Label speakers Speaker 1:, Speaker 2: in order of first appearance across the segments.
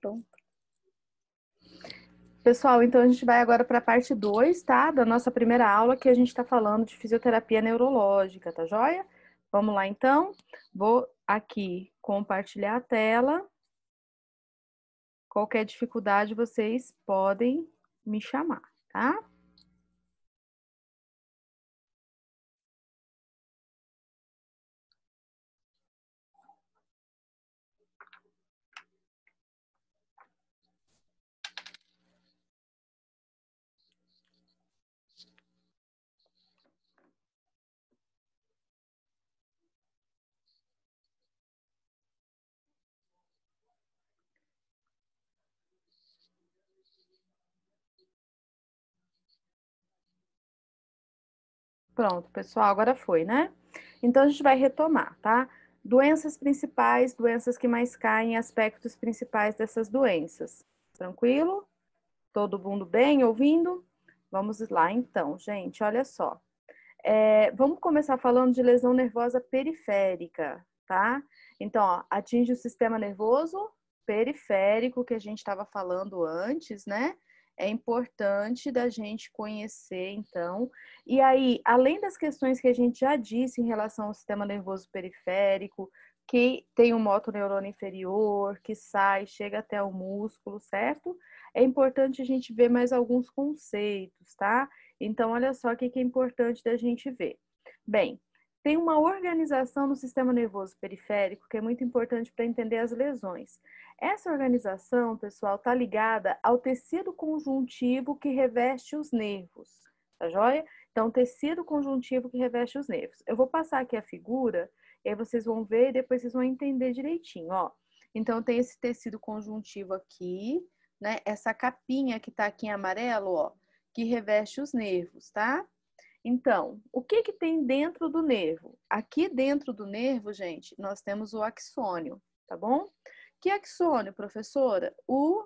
Speaker 1: Pronto. Pessoal, então a gente vai agora para a parte 2, tá? Da nossa primeira aula, que a gente está falando de fisioterapia neurológica, tá joia? Vamos lá, então. Vou aqui compartilhar a tela. Qualquer dificuldade, vocês podem me chamar, tá? Pronto, pessoal, agora foi, né? Então, a gente vai retomar, tá? Doenças principais, doenças que mais caem, aspectos principais dessas doenças. Tranquilo? Todo mundo bem ouvindo? Vamos lá, então, gente, olha só. Vamos começar falando de lesão nervosa periférica, tá? Então, ó, atinge o sistema nervoso periférico, que a gente estava falando antes, né? É importante da gente conhecer, então. E aí, além das questões que a gente já disse em relação ao sistema nervoso periférico, que tem um motoneurônio inferior, que sai, chega até o músculo, certo? É importante a gente ver mais alguns conceitos, tá? Então, olha só o que é importante da gente ver. Bem, tem uma organização no sistema nervoso periférico que é muito importante para entender as lesões. Essa organização, pessoal, está ligada ao tecido conjuntivo que reveste os nervos, tá joia? Então, tecido conjuntivo que reveste os nervos. Eu vou passar aqui a figura, e aí vocês vão ver e depois vocês vão entender direitinho, ó. Então, tem esse tecido conjuntivo aqui, né? Essa capinha que tá aqui em amarelo, ó, que reveste os nervos, tá? Então, o que que tem dentro do nervo? Aqui dentro do nervo, gente, nós temos o axônio, tá bom? Que axônio, professora? O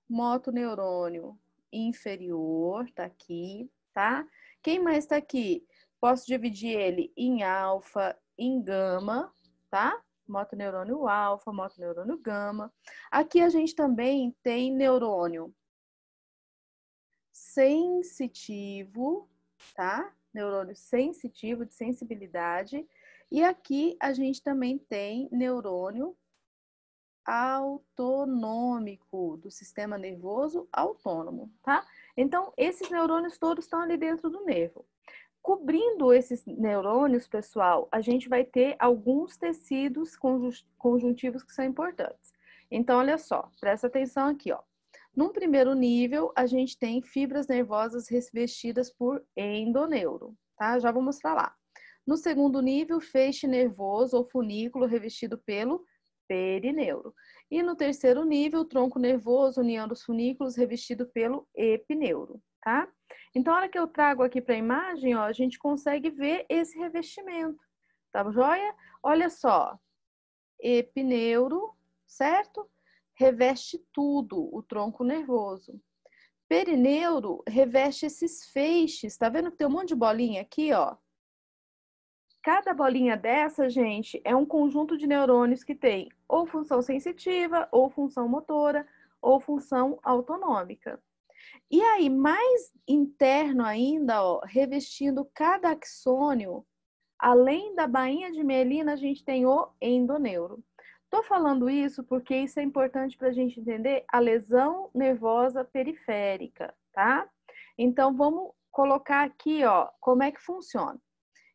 Speaker 1: motoneurônio inferior, tá aqui, tá? Quem mais tá aqui? Posso dividir ele em alfa, em gama, tá? Motoneurônio alfa, motoneurônio gama. Aqui a gente também tem neurônio sensitivo, tá? Neurônio sensitivo, de sensibilidade. E aqui a gente também tem neurônio autonômico, do sistema nervoso autônomo, tá? Então, esses neurônios todos estão ali dentro do nervo. Cobrindo esses neurônios, pessoal, a gente vai ter alguns tecidos conjuntivos que são importantes. Então, olha só, presta atenção aqui, ó. Num primeiro nível, a gente tem fibras nervosas revestidas por endoneuro, tá? Já vou mostrar lá. No segundo nível, feixe nervoso ou funículo revestido pelo perineuro. E no terceiro nível, tronco nervoso unindo os funículos revestido pelo epineuro, tá? Então, a hora que eu trago aqui para a imagem, ó, a gente consegue ver esse revestimento, tá joia? Olha só, epineuro, certo? Reveste tudo, o tronco nervoso. Perineuro reveste esses feixes, tá vendo que tem um monte de bolinha aqui, ó? Cada bolinha dessa, gente, é um conjunto de neurônios que tem ou função sensitiva, ou função motora, ou função autonômica. E aí, mais interno ainda, ó, revestindo cada axônio, além da bainha de mielina, a gente tem o endoneuro. Tô falando isso porque isso é importante para a gente entender a lesão nervosa periférica, tá? Então, vamos colocar aqui, ó, como é que funciona.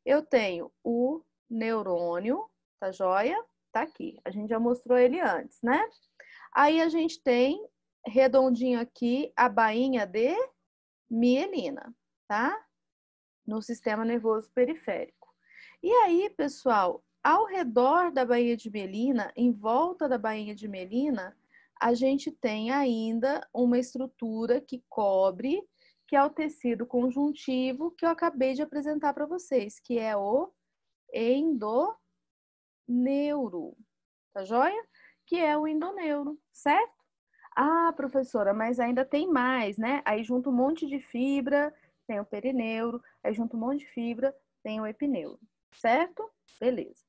Speaker 1: Eu tenho o neurônio, tá joia? Tá aqui. A gente já mostrou ele antes, né? Aí a gente tem redondinho aqui a bainha de mielina, tá? No sistema nervoso periférico. E aí, pessoal, ao redor da bainha de mielina, em volta da bainha de mielina, a gente tem ainda uma estrutura que cobre, que é o tecido conjuntivo que eu acabei de apresentar para vocês, que é o endoneuro, tá joia? Que é o endoneuro, certo? Ah, professora, mas ainda tem mais, né? Aí junto um monte de fibra, tem o perineuro, aí junto um monte de fibra, tem o epineuro, certo? Beleza.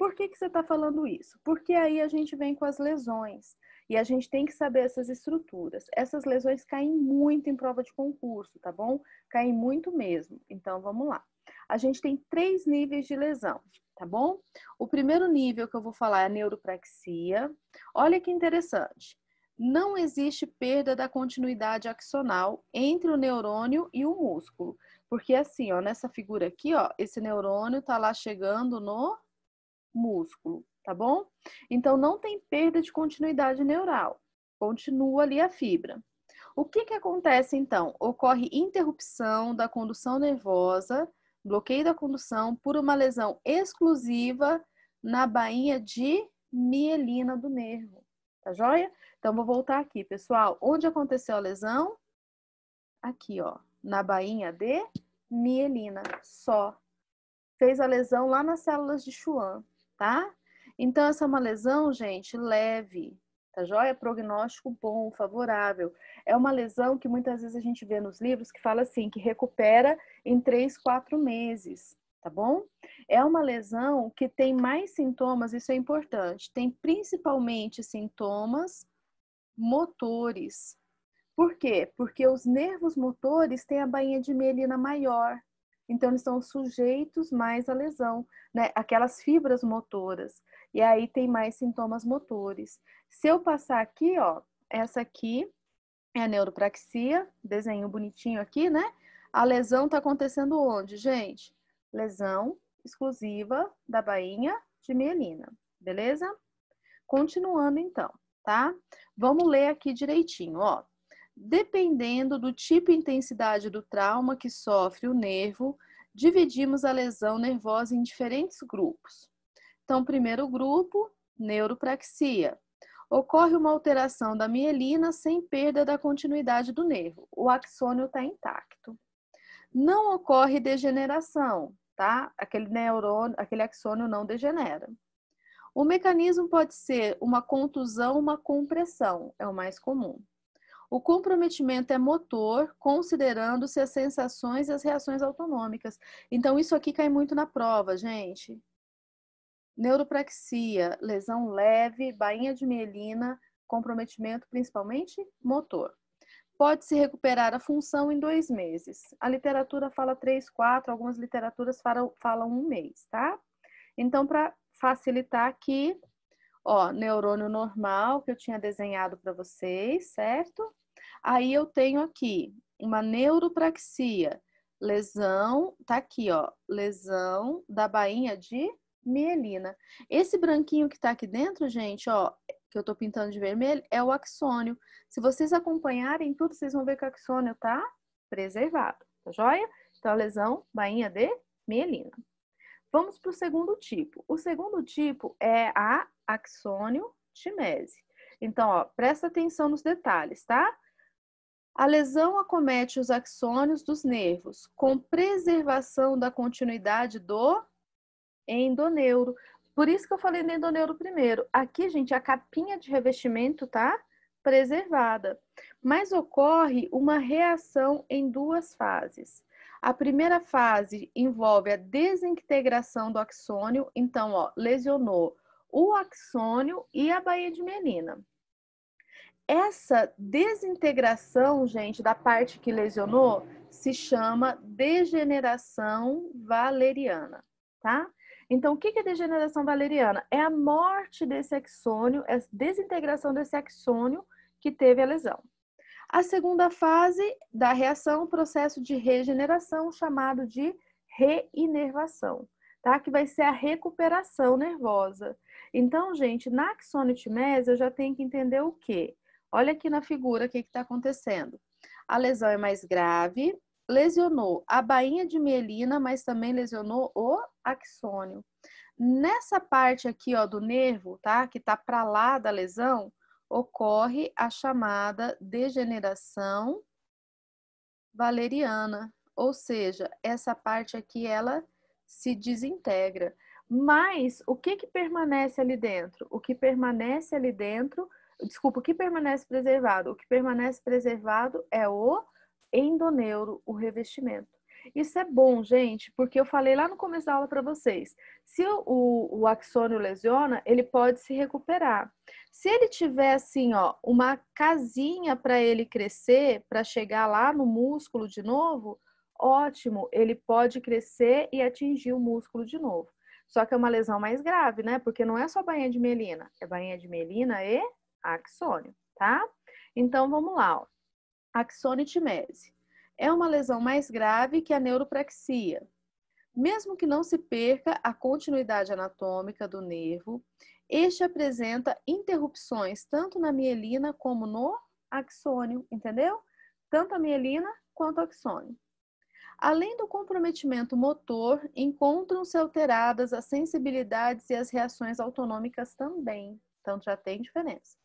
Speaker 1: Por que você está falando isso? Porque aí a gente vem com as lesões e a gente tem que saber essas estruturas. Essas lesões caem muito em prova de concurso, tá bom? Caem muito mesmo. Então, vamos lá. A gente tem 3 níveis de lesão, tá bom? O primeiro nível que eu vou falar é a neuropraxia. Olha que interessante. Não existe perda da continuidade axonal entre o neurônio e o músculo. Porque assim, ó, nessa figura aqui, ó, esse neurônio tá lá chegando no músculo, tá bom? Então, não tem perda de continuidade neural. Continua ali a fibra. O que que acontece, então? Ocorre interrupção da condução nervosa, bloqueio da condução por uma lesão exclusiva na bainha de mielina do nervo. Tá joia? Então, vou voltar aqui, pessoal. Onde aconteceu a lesão? Aqui, ó, na bainha de mielina, só. Fez a lesão lá nas células de Schwann, tá? Então, essa é uma lesão, gente, leve, tá joia? Prognóstico bom, favorável. É uma lesão que muitas vezes a gente vê nos livros que fala assim, que recupera em 3, 4 meses, tá bom? É uma lesão que tem mais sintomas, isso é importante. Tem principalmente sintomas motores. Por quê? Porque os nervos motores têm a bainha de mielina maior. Então, eles estão sujeitos mais à lesão, né? Aquelas fibras motoras. E aí tem mais sintomas motores. Se eu passar aqui, ó, essa aqui é a neuropraxia, desenho bonitinho aqui, né? A lesão está acontecendo onde, gente? Lesão exclusiva da bainha de mielina, beleza? Continuando então, tá? Vamos ler aqui direitinho, ó. Dependendo do tipo e intensidade do trauma que sofre o nervo, dividimos a lesão nervosa em diferentes grupos. Então, primeiro grupo, neuropraxia. Ocorre uma alteração da mielina sem perda da continuidade do nervo. O axônio está intacto. Não ocorre degeneração, tá? Aquele neurônio, aquele axônio não degenera. O mecanismo pode ser uma contusão, uma compressão, é o mais comum. O comprometimento é motor, considerando-se as sensações e as reações autonômicas. Então, isso aqui cai muito na prova, gente. Neuropraxia, lesão leve, bainha de mielina, comprometimento principalmente motor. Pode-se recuperar a função em 2 meses. A literatura fala 3, 4, algumas literaturas falam 1 mês, tá? Então, para facilitar aqui, ó, neurônio normal que eu tinha desenhado para vocês, certo? Aí eu tenho aqui uma neuropraxia, lesão, tá aqui, ó, lesão da bainha de mielina. Esse branquinho que tá aqui dentro, gente, ó, que eu tô pintando de vermelho, é o axônio. Se vocês acompanharem tudo, vocês vão ver que o axônio tá preservado, tá joia? Então, a lesão, bainha de mielina. Vamos para o segundo tipo. O segundo tipo é a axônio-timese. Então, ó, presta atenção nos detalhes, tá? A lesão acomete os axônios dos nervos, com preservação da continuidade do endoneuro. Por isso que eu falei do endoneuro primeiro. Aqui, gente, a capinha de revestimento tá preservada. Mas ocorre uma reação em 2 fases. A primeira fase envolve a desintegração do axônio. Então, ó, lesionou o axônio e a baía de mielina. Essa desintegração, gente, da parte que lesionou, se chama degeneração valeriana, tá? Então, o que é degeneração valeriana? É a morte desse axônio, é a desintegração desse axônio que teve a lesão. A segunda fase da reação, processo de regeneração, chamado de reinervação, tá? Que vai ser a recuperação nervosa. Então, gente, na axoniotimese, eu já tenho que entender o quê? Olha aqui na figura o que está acontecendo. A lesão é mais grave, lesionou a bainha de mielina, mas também lesionou o axônio. Nessa parte aqui, ó, do nervo, tá? Que tá para lá da lesão, ocorre a chamada degeneração valeriana, ou seja, essa parte aqui ela se desintegra. Mas o que permanece ali dentro? O que permanece ali dentro, desculpa, o que permanece preservado? O que permanece preservado é o endoneuro, o revestimento. Isso é bom, gente, porque eu falei lá no começo da aula para vocês. Se o axônio lesiona, ele pode se recuperar. Se ele tiver assim, ó, uma casinha para ele crescer, para chegar lá no músculo de novo, ótimo, ele pode crescer e atingir o músculo de novo. Só que é uma lesão mais grave, né? Porque não é só bainha de mielina, é bainha de mielina e axônio, tá? Então vamos lá, ó. Axonitimese. É uma lesão mais grave que a neuropraxia. Mesmo que não se perca a continuidade anatômica do nervo, este apresenta interrupções tanto na mielina como no axônio, entendeu? Tanto a mielina quanto o axônio. Além do comprometimento motor, encontram-se alteradas as sensibilidades e as reações autonômicas também. Então já tem diferença.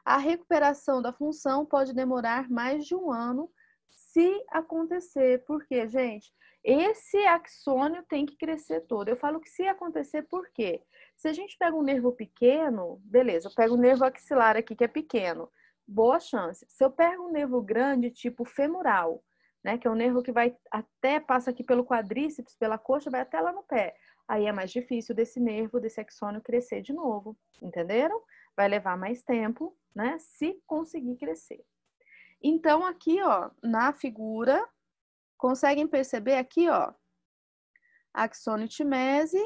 Speaker 1: A recuperação da função pode demorar mais de 1 ano se acontecer. Porque, gente, esse axônio tem que crescer todo. Eu falo que se acontecer, por quê? Se a gente pega um nervo pequeno, beleza, eu pego o nervo axilar aqui, que é pequeno, boa chance. Se eu pego um nervo grande, tipo femoral, né, que é um nervo que vai até, passa aqui pelo quadríceps, pela coxa, vai até lá no pé. Aí é mais difícil desse nervo, desse axônio crescer de novo, entenderam? Vai levar mais tempo, né, se conseguir crescer. Então, aqui, ó, na figura, conseguem perceber aqui, ó, axonitimese,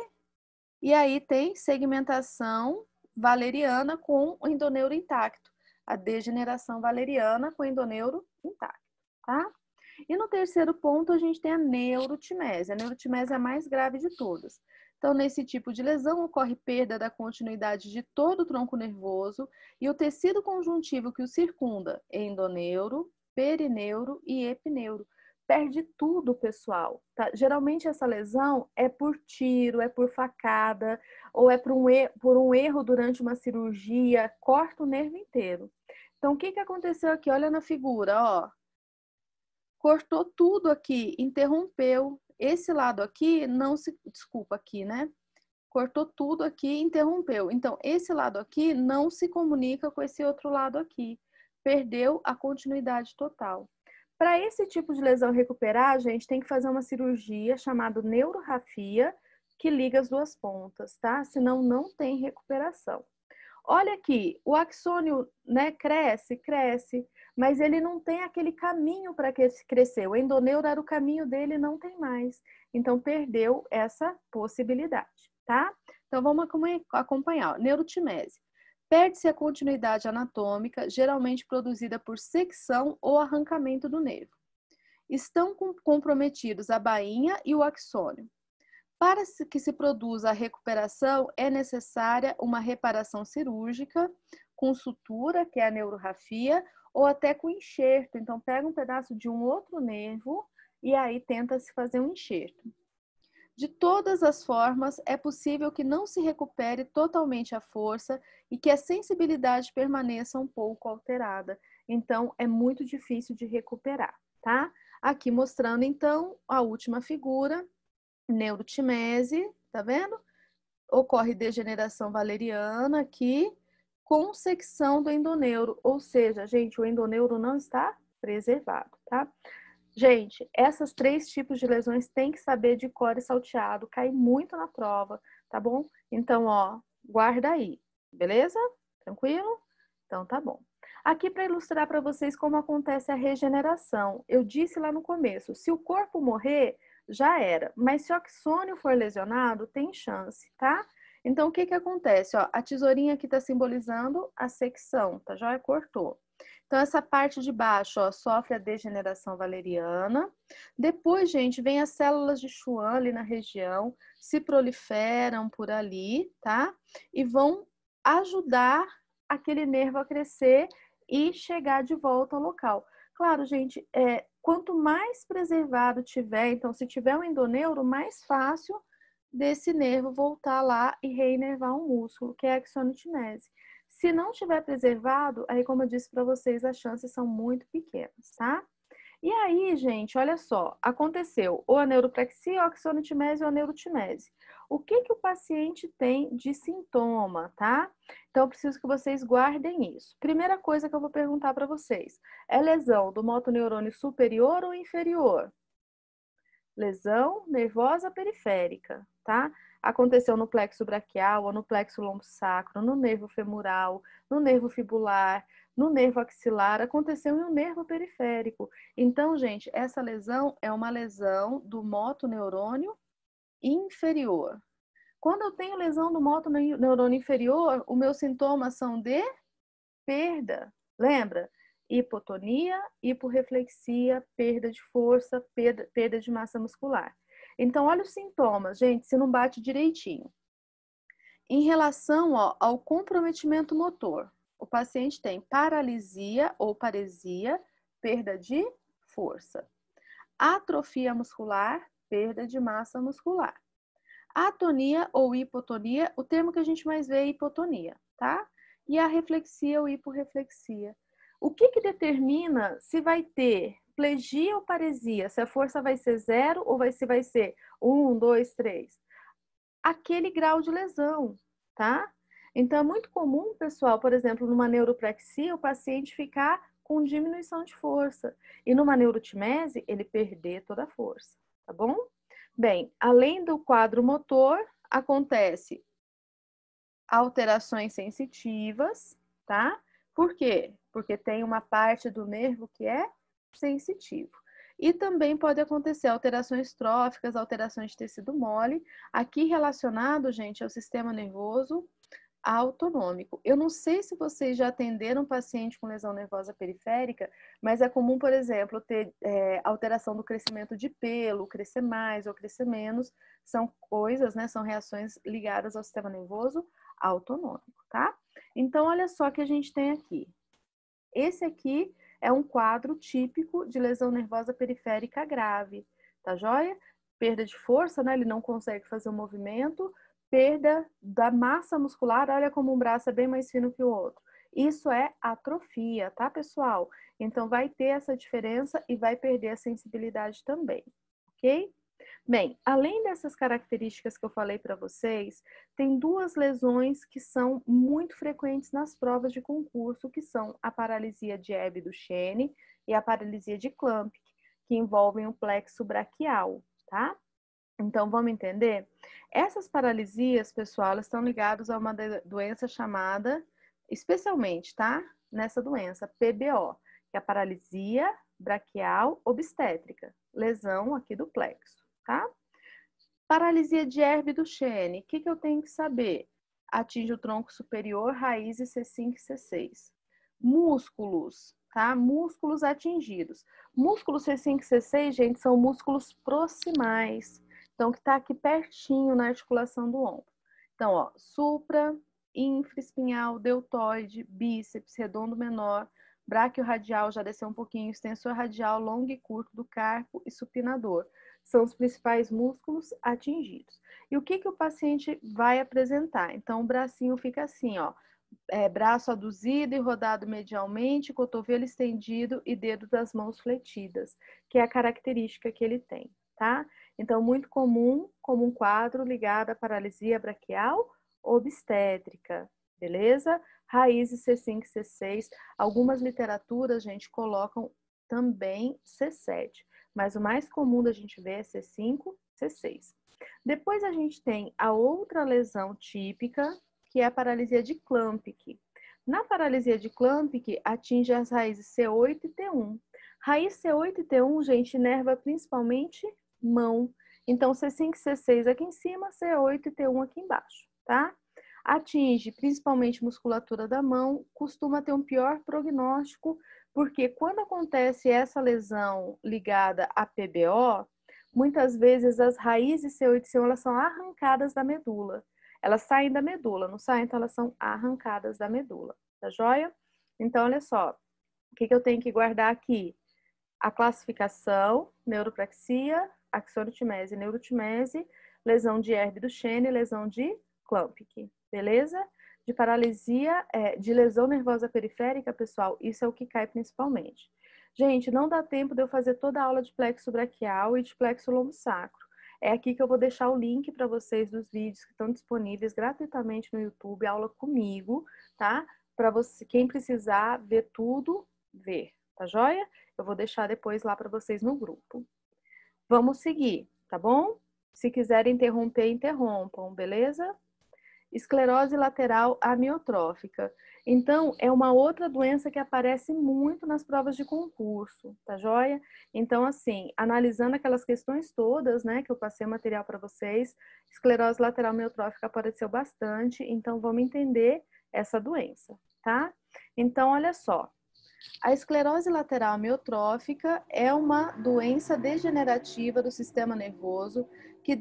Speaker 1: e aí tem segmentação valeriana com o endoneuro intacto, a degeneração valeriana com o endoneuro intacto, tá? E no terceiro ponto, a gente tem a neurotimese. A neurotimese é a mais grave de todas. Então, nesse tipo de lesão, ocorre perda da continuidade de todo o tronco nervoso e o tecido conjuntivo que o circunda, endoneuro, perineuro e epineuro. Perde tudo, pessoal. Tá? Geralmente, essa lesão é por tiro, é por facada, ou é por um erro durante uma cirurgia, corta o nervo inteiro. Então, o que aconteceu aqui? Olha na figura, ó. Cortou tudo aqui, interrompeu. Esse lado aqui não se... Desculpa aqui, né? Cortou tudo aqui e interrompeu. Então, esse lado aqui não se comunica com esse outro lado aqui. Perdeu a continuidade total. Para esse tipo de lesão recuperar, a gente tem que fazer uma cirurgia chamada neurorrafia, que liga as duas pontas, tá? Senão não tem recuperação. Olha aqui, o axônio, né, cresce, mas ele não tem aquele caminho para crescer. O endoneuro era o caminho dele e não tem mais. Então, perdeu essa possibilidade, tá? Então, vamos acompanhar. Neurotimese. Perde-se a continuidade anatômica, geralmente produzida por secção ou arrancamento do nervo. Estão comprometidos a bainha e o axônio. Para que se produza a recuperação, é necessária uma reparação cirúrgica com sutura, que é a neurorrafia, ou até com enxerto. Então, pega um pedaço de um outro nervo e aí tenta-se fazer um enxerto. De todas as formas, é possível que não se recupere totalmente a força e que a sensibilidade permaneça um pouco alterada. Então, é muito difícil de recuperar, tá? Aqui mostrando, então, a última figura. Neurotimese, tá vendo? Ocorre degeneração valeriana aqui com secção do endoneuro, ou seja, gente, o endoneuro não está preservado, tá? Gente, essas 3 tipos de lesões tem que saber de cor e salteado, cai muito na prova, tá bom? Então, ó, guarda aí, beleza? Tranquilo? Então, tá bom. Aqui para ilustrar para vocês como acontece a regeneração. Eu disse lá no começo, se o corpo morrer, já era. Mas se o axônio for lesionado, tem chance, tá? Então, o que acontece? Ó, a tesourinha aqui está simbolizando a secção, tá? Já cortou. Então, essa parte de baixo, ó, sofre a degeneração valeriana. Depois, gente, vem as células de Schwann ali na região, se proliferam por ali, tá? E vão ajudar aquele nervo a crescer e chegar de volta ao local. Claro, gente, quanto mais preservado tiver, então, se tiver um endoneuro, mais fácil desse nervo voltar lá e reinervar um músculo, que é a axonitimese. Se não tiver preservado, aí, como eu disse para vocês, as chances são muito pequenas, tá? E aí, gente, olha só, aconteceu ou a neuropraxia, ou a axonitimese ou a neurotimese. O que o paciente tem de sintoma, tá? Então, eu preciso que vocês guardem isso. Primeira coisa que eu vou perguntar para vocês, é lesão do motoneurônio superior ou inferior? lesão nervosa periférica, tá? Aconteceu no plexo braquial, ou no plexo lombo-sacro, no nervo femoral, no nervo fibular, no nervo axilar, aconteceu em um nervo periférico. Então, gente, essa lesão é uma lesão do motoneurônio inferior. Quando eu tenho lesão do motoneurônio inferior, os meus sintomas são de perda. Lembra? Hipotonia, hiporreflexia, perda de força, perda de massa muscular. Então, olha os sintomas, gente, se não bate direitinho. Em relação ao comprometimento motor, o paciente tem paralisia ou paresia, perda de força. Atrofia muscular, perda de massa muscular. Atonia ou hipotonia, o termo que a gente mais vê é hipotonia, tá? E a reflexia ou hiporreflexia. O que determina se vai ter plegia ou paresia? Se a força vai ser 0 ou se vai ser 1, 2, 3? Aquele grau de lesão, tá? Então, é muito comum, pessoal, por exemplo, numa neuropraxia, o paciente ficar com diminuição de força. E numa neurotimese, ele perder toda a força, tá bom? Bem, além do quadro motor, acontece alterações sensitivas, tá? Por quê? Porque tem uma parte do nervo que é sensitivo. E também pode acontecer alterações tróficas, alterações de tecido mole, aqui relacionado, gente, ao sistema nervoso autonômico. Eu não sei se vocês já atenderam um paciente com lesão nervosa periférica, mas é comum, por exemplo, ter alteração do crescimento de pelo, crescer mais ou crescer menos. São coisas, né? São reações ligadas ao sistema nervoso autonômico, tá? Então, olha só o que a gente tem aqui. Esse aqui é um quadro típico de lesão nervosa periférica grave, tá joia? Perda de força, né? Ele não consegue fazer o movimento, perda da massa muscular, olha como um braço é bem mais fino que o outro. Isso é atrofia, tá, pessoal? Então, vai ter essa diferença e vai perder a sensibilidade também, ok? Bem, além dessas características que eu falei para vocês, tem duas lesões que são muito frequentes nas provas de concurso, que são a paralisia de Ebbe-Duchenne e a paralisia de Klumpke, que envolvem o plexo braquial, tá? Então, vamos entender? Essas paralisias, pessoal, elas estão ligadas a uma doença chamada, especialmente, tá? Nessa doença, PBO, que é a paralisia braquial obstétrica, lesão aqui do plexo, tá? Paralisia de Erbe-Duchenne, o que eu tenho que saber? Atinge o tronco superior, raízes C5 e C6. Músculos, tá? Músculos atingidos. Músculos C5 e C6, gente, são músculos proximais. Então, que está aqui pertinho na articulação do ombro. Então, ó, supra, infraespinhal, deltoide, bíceps, redondo menor, bráquio radial já desceu um pouquinho, extensor radial, longo e curto do carpo e supinador. São os principais músculos atingidos. E o que o paciente vai apresentar? Então, o bracinho fica assim, ó, braço aduzido e rodado medialmente, cotovelo estendido e dedo das mãos fletidas, que é a característica que ele tem, tá? Então, muito comum como um quadro ligado à paralisia braquial obstétrica, beleza? Raízes C5 e C6. Algumas literaturas, gente, colocam também C7, mas o mais comum da gente ver é C5, C6. Depois a gente tem a outra lesão típica, que é a paralisia de Klumpke. Na paralisia de Klumpke, atinge as raízes C8 e T1. Raiz C8 e T1, gente, inerva principalmente mão. Então, C5 e C6 aqui em cima, C8 e T1 aqui embaixo, tá? Atinge principalmente musculatura da mão, costuma ter um pior prognóstico, porque quando acontece essa lesão ligada a PBO, muitas vezes as raízes C8 e C1 elas são arrancadas da medula. Elas saem da medula, não saem, então elas são arrancadas da medula, tá joia? Então, olha só, o que eu tenho que guardar aqui? A classificação, neuropraxia, axonotimese e neurotimese, lesão de Erbe-Duchenne, lesão de Klumpke, beleza? De paralisia, de lesão nervosa periférica, pessoal, isso é o que cai principalmente. Gente, não dá tempo de eu fazer toda a aula de plexo braquial e de plexo lombo-sacro. É aqui que eu vou deixar o link para vocês dos vídeos que estão disponíveis gratuitamente no YouTube, aula comigo, tá? Para você, quem precisar ver tudo, ver, tá joia? Eu vou deixar depois lá para vocês no grupo. Vamos seguir, tá bom? Se quiserem interromper, interrompam, beleza? Esclerose lateral amiotrófica. Então, é uma outra doença que aparece muito nas provas de concurso, tá joia? Então, assim, analisando aquelas questões todas, né, que eu passei o material para vocês, esclerose lateral amiotrófica apareceu bastante, então vamos entender essa doença, tá? Então, olha só. A esclerose lateral amiotrófica é uma doença degenerativa do sistema nervoso que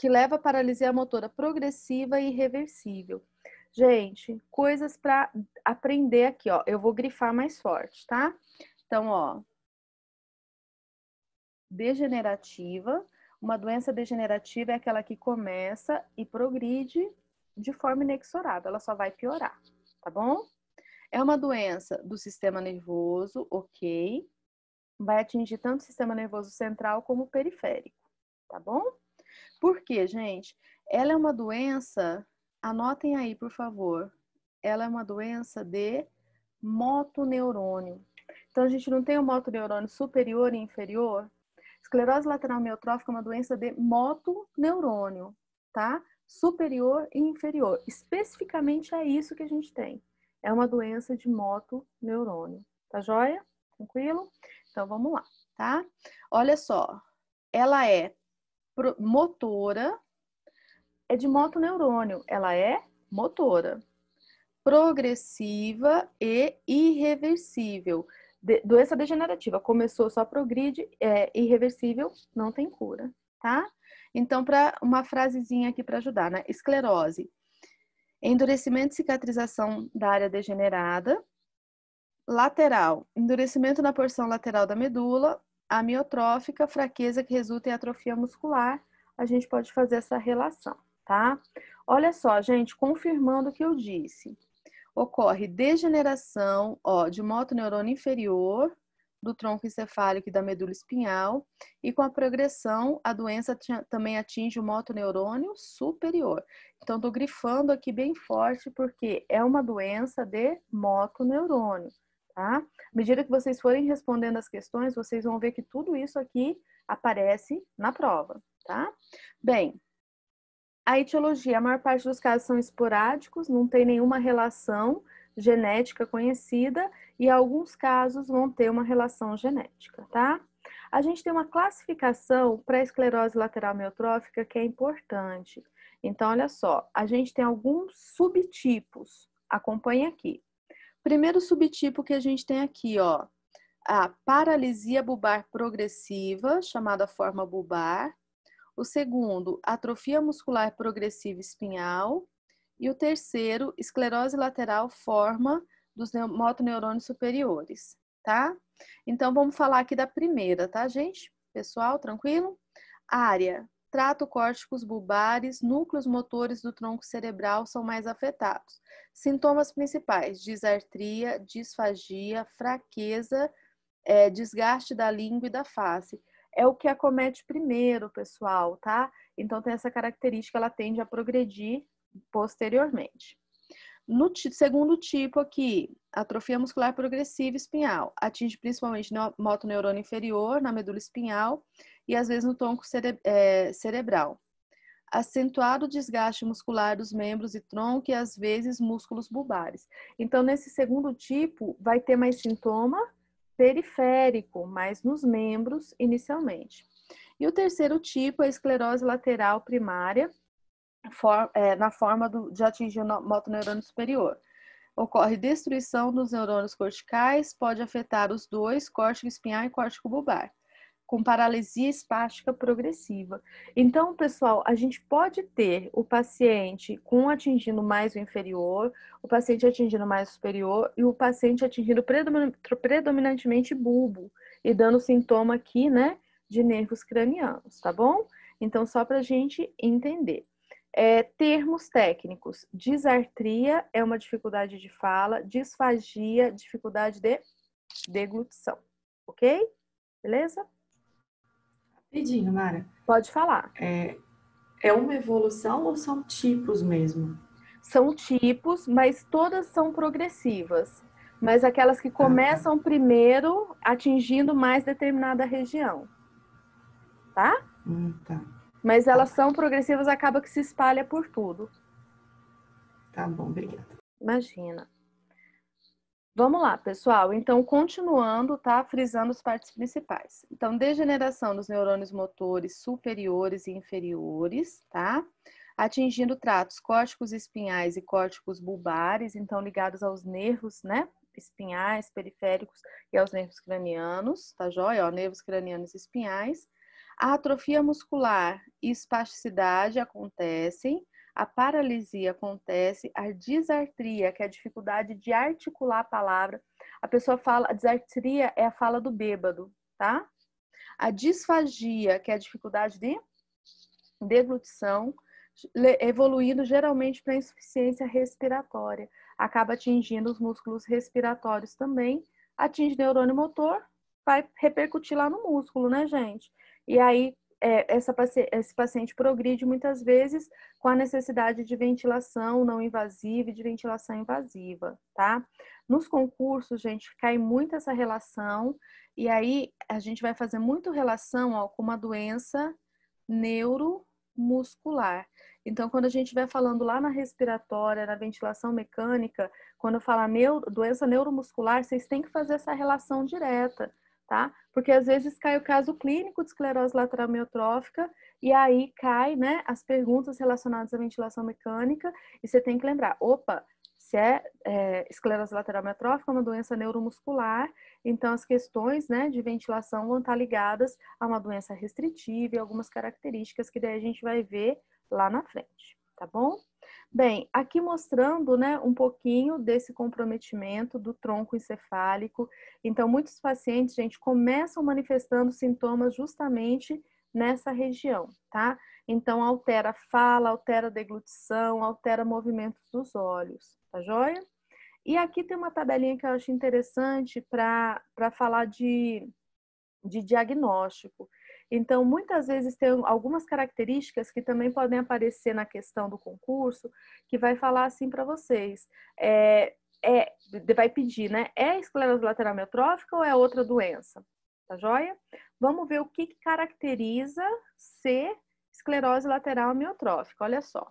Speaker 1: leva à paralisia motora progressiva e irreversível. Gente, coisas para aprender aqui, ó. Eu vou grifar mais forte, tá? Então, ó, degenerativa. Uma doença degenerativa é aquela que começa e progride de forma inexorável, ela só vai piorar, tá bom? É uma doença do sistema nervoso, ok? Vai atingir tanto o sistema nervoso central como o periférico, tá bom? Por quê, gente? Ela é uma doença, anotem aí, por favor. Ela é uma doença de motoneurônio. Então, a gente não tem o motoneurônio superior e inferior? Esclerose lateral amiotrófica é uma doença de motoneurônio, tá? Superior e inferior. Especificamente é isso que a gente tem. É uma doença de motoneurônio. Tá joia? Tranquilo? Então, vamos lá, tá? Olha só. Ela é motora, é de motoneurônio. Ela é motora, progressiva e irreversível. Doença degenerativa, começou, só progride, é irreversível, não tem cura, tá? Então, para uma frasezinha aqui para ajudar, né? Esclerose, endurecimento e cicatrização da área degenerada. Lateral, endurecimento na porção lateral da medula. Amiotrófica, fraqueza que resulta em atrofia muscular. A gente pode fazer essa relação, tá? Olha só, gente, confirmando o que eu disse. Ocorre degeneração, ó, de motoneurônio inferior, do tronco encefálico e da medula espinhal, e com a progressão, a doença também atinge o motoneurônio superior. Então, tô grifando aqui bem forte, porque é uma doença de motoneurônio, tá? À medida que vocês forem respondendo as questões, vocês vão ver que tudo isso aqui aparece na prova, tá? Bem, a etiologia, a maior parte dos casos são esporádicos, não tem nenhuma relação genética conhecida e alguns casos vão ter uma relação genética, tá? A gente tem uma classificação para a esclerose lateral amiotrófica que é importante. Então, olha só, a gente tem alguns subtipos. Acompanhe aqui. Primeiro subtipo que a gente tem aqui, ó, a paralisia bulbar progressiva, chamada forma bulbar. O segundo, atrofia muscular progressiva espinhal. E o terceiro, esclerose lateral forma dos motoneurônios superiores, tá? Então, vamos falar aqui da primeira, tá, gente? Pessoal, tranquilo? Área, trato córticos bulbares, núcleos motores do tronco cerebral são mais afetados. Sintomas principais, disartria, disfagia, fraqueza, desgaste da língua e da face. É o que acomete primeiro, pessoal, tá? Então, tem essa característica, ela tende a progredir posteriormente. No segundo tipo aqui, atrofia muscular progressiva espinhal, atinge principalmente no motoneurônio inferior, na medula espinhal e às vezes no tronco cerebral. Acentuado desgaste muscular dos membros e tronco e às vezes músculos bulbares. Então, nesse segundo tipo, vai ter mais sintoma periférico, mais nos membros inicialmente. E o terceiro tipo é a esclerose lateral primária, na forma de atingir o motoneurônio superior. Ocorre destruição dos neurônios corticais, pode afetar os dois, córtico espinhal e córtico bulbar, com paralisia espástica progressiva. Então, pessoal, a gente pode ter o paciente com atingindo mais o inferior, o paciente atingindo mais o superior e o paciente atingindo predominantemente bulbo e dando sintoma aqui, né, de nervos cranianos, tá bom? Então, só para a gente entender. Termos técnicos. Disartria é uma dificuldade de fala, disfagia, dificuldade de deglutição, ok? Beleza?
Speaker 2: Rapidinho, Mara.
Speaker 1: Pode falar.
Speaker 2: É uma evolução ou são tipos mesmo?
Speaker 1: São tipos, mas todas são progressivas. mas aquelas que
Speaker 2: Ah, tá.
Speaker 1: começam primeiro atingindo mais determinada região, tá?
Speaker 2: Tá.
Speaker 1: Mas
Speaker 2: Tá.
Speaker 1: elas são progressivas, acaba que se espalha por tudo.
Speaker 2: Tá bom, obrigada.
Speaker 1: Imagina. Vamos lá, pessoal. Então, continuando, tá? Frisando as partes principais. Então, degeneração dos neurônios motores superiores e inferiores, tá? Atingindo tratos córticos espinhais e córticos bulbares, então ligados aos nervos, né? Espinhais, periféricos e aos nervos cranianos, tá joia? Ó, nervos cranianos e espinhais. A atrofia muscular e espasticidade acontecem, a paralisia acontece, a disartria, que é a dificuldade de articular a palavra. A pessoa fala, a disartria é a fala do bêbado, tá? A disfagia, que é a dificuldade de deglutição, evoluindo geralmente para insuficiência respiratória. Acaba atingindo os músculos respiratórios também, atinge neurônio motor, vai repercutir lá no músculo, né, gente? E aí, esse paciente progride muitas vezes com a necessidade de ventilação não invasiva e de ventilação invasiva, tá? Nos concursos, gente, cai muito essa relação, e aí a gente vai fazer muito relação com uma doença neuromuscular. Então, quando a gente vai falando lá na respiratória, na ventilação mecânica, quando fala doença neuromuscular, vocês têm que fazer essa relação direta, tá? Porque às vezes cai o caso clínico de esclerose lateral amiotrófica e aí cai, né, as perguntas relacionadas à ventilação mecânica e você tem que lembrar, opa, se esclerose lateral amiotrófica, é uma doença neuromuscular, então as questões, né, de ventilação vão estar ligadas a uma doença restritiva e algumas características que daí a gente vai ver lá na frente, tá bom? Bem, aqui mostrando, né, um pouquinho desse comprometimento do tronco encefálico. Então, muitos pacientes, gente, começam manifestando sintomas justamente nessa região, tá? Então, altera a fala, altera a deglutição, altera movimentos dos olhos, tá joia? E aqui tem uma tabelinha que eu acho interessante para falar de diagnóstico. Então, muitas vezes tem algumas características que também podem aparecer na questão do concurso, que vai falar assim para vocês. Vai pedir, né? É esclerose lateral amiotrófica ou é outra doença? Tá joia? Vamos ver o que caracteriza ser esclerose lateral amiotrófica. Olha só.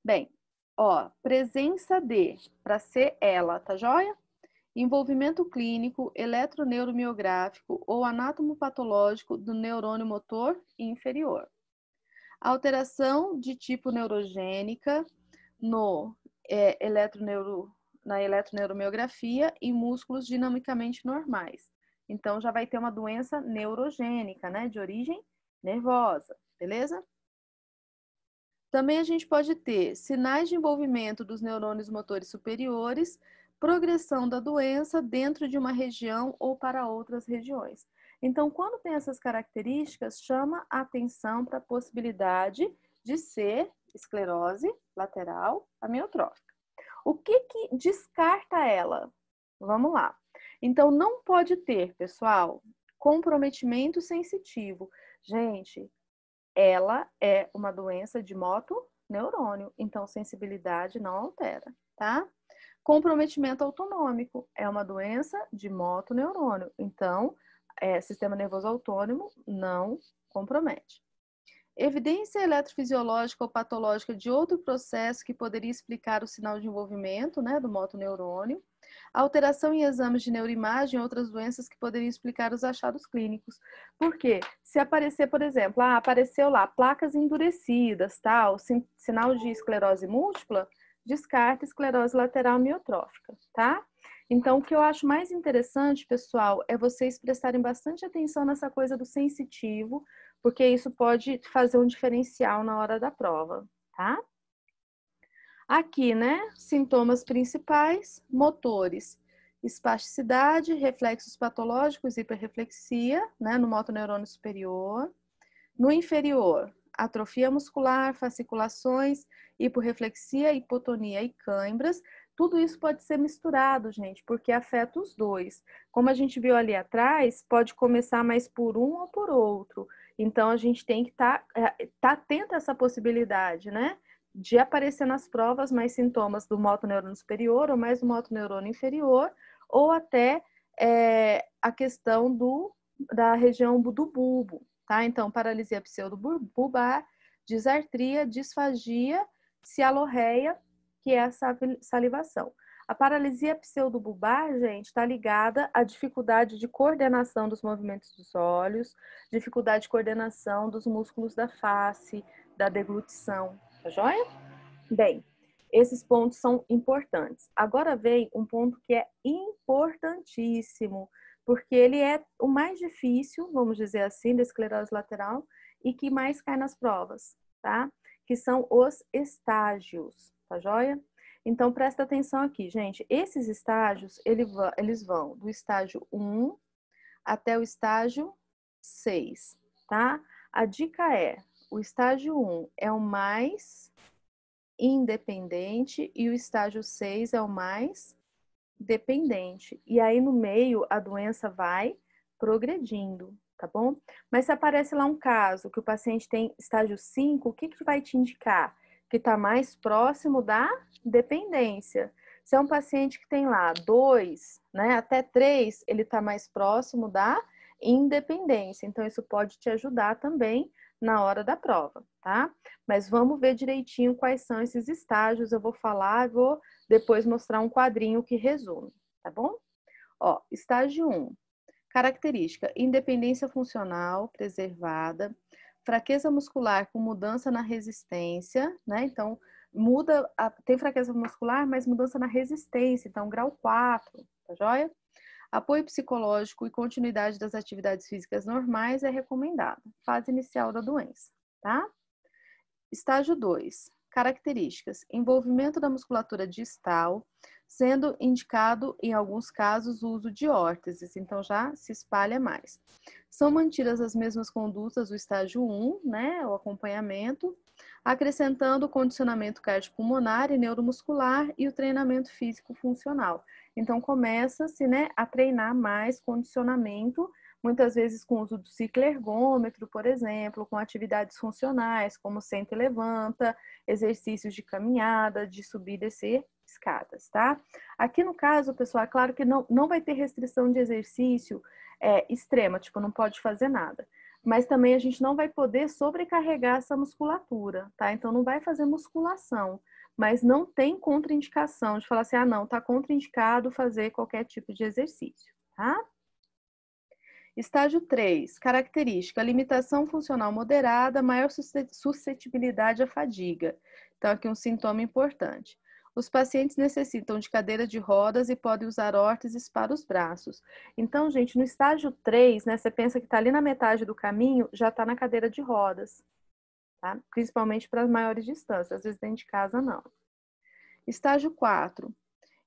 Speaker 1: Bem, ó, presença de, para ser ela, tá joia? Envolvimento clínico, eletroneuromiográfico ou anatomopatológico do neurônio motor inferior. Alteração de tipo neurogênica no na eletroneuromiografia em músculos dinamicamente normais. Então, já vai ter uma doença neurogênica, né, de origem nervosa, beleza? Também a gente pode ter sinais de envolvimento dos neurônios motores superiores, progressão da doença dentro de uma região ou para outras regiões. Então, quando tem essas características, chama a atenção para a possibilidade de ser esclerose lateral amiotrófica. O que descarta ela? Vamos lá. Então, não pode ter, pessoal, comprometimento sensitivo. Gente, ela é uma doença de motoneurônio, então sensibilidade não altera, tá? Comprometimento autonômico é uma doença de motoneurônio, então sistema nervoso autônomo não compromete. Evidência eletrofisiológica ou patológica de outro processo que poderia explicar o sinal de envolvimento, né, do motoneurônio. Alteração em exames de neuroimagem e outras doenças que poderiam explicar os achados clínicos. Por quê? Se aparecer, por exemplo, apareceu lá placas endurecidas, tal, sinal de esclerose múltipla, descarta esclerose lateral amiotrófica, tá? Então, o que eu acho mais interessante, pessoal, é vocês prestarem bastante atenção nessa coisa do sensitivo, porque isso pode fazer um diferencial na hora da prova, tá? Aqui, né, sintomas principais, motores, espasticidade, reflexos patológicos, hiperreflexia, né, no motoneurônio superior. No inferior, atrofia muscular, fasciculações, hiporreflexia, hipotonia e cãibras. Tudo isso pode ser misturado, gente, porque afeta os dois. Como a gente viu ali atrás, pode começar mais por um ou por outro. Então, a gente tem que tá atento a essa possibilidade, né? De aparecer nas provas mais sintomas do motoneurônio superior ou mais do motoneurônio inferior, ou até a questão da região do bulbo, tá? Então, paralisia pseudobulbar, disartria, disfagia, cialorreia, que é a salivação. A paralisia pseudobulbar, gente, está ligada à dificuldade de coordenação dos movimentos dos olhos, dificuldade de coordenação dos músculos da face, da deglutição, tá joia? Bem, esses pontos são importantes. Agora vem um ponto que é importantíssimo, porque ele é o mais difícil, vamos dizer assim, da esclerose lateral e que mais cai nas provas, tá? Que são os estágios, tá joia? Então, presta atenção aqui, gente. Esses estágios, eles vão do estágio 1 até o estágio 6, tá? A dica é, o estágio 1 é o mais independente e o estágio 6 é o mais dependente. E aí, no meio, a doença vai progredindo, tá bom? Mas se aparece lá um caso que o paciente tem estágio 5, o que vai te indicar? Que está mais próximo da dependência. Se é um paciente que tem lá 2, né, até 3, ele está mais próximo da independência. Então, isso pode te ajudar também na hora da prova, tá? Mas vamos ver direitinho quais são esses estágios. Eu vou falar, vou depois mostrar um quadrinho que resume, tá bom? Ó, estágio 1. Característica: independência funcional preservada, fraqueza muscular com mudança na resistência, né? Então, tem fraqueza muscular, mas mudança na resistência, então grau 4, tá joia? Apoio psicológico e continuidade das atividades físicas normais é recomendado. Fase inicial da doença, tá? Estágio 2. Características: envolvimento da musculatura distal, sendo indicado, em alguns casos, o uso de órteses, então já se espalha mais. São mantidas as mesmas condutas do estágio 1, né, o acompanhamento, acrescentando o condicionamento cardiopulmonar e neuromuscular e o treinamento físico funcional. Então, começa-se, né, a treinar mais condicionamento, muitas vezes com o uso do ciclo ergômetro, por exemplo, com atividades funcionais, como senta e levanta, exercícios de caminhada, de subir e descer escadas, tá? Aqui no caso, pessoal, é claro que não vai ter restrição de exercício extrema, tipo, não pode fazer nada. Mas também a gente não vai poder sobrecarregar essa musculatura, tá? Então, não vai fazer musculação, mas não tem contraindicação de falar assim, ah, não, tá contraindicado fazer qualquer tipo de exercício, tá? Estágio 3, característica, limitação funcional moderada, maior suscetibilidade à fadiga. Então, aqui um sintoma importante. Os pacientes necessitam de cadeira de rodas e podem usar órteses para os braços. Então, gente, no estágio 3, né, você pensa que está ali na metade do caminho, já está na cadeira de rodas, tá? Principalmente para as maiores distâncias, às vezes dentro de casa não. Estágio 4,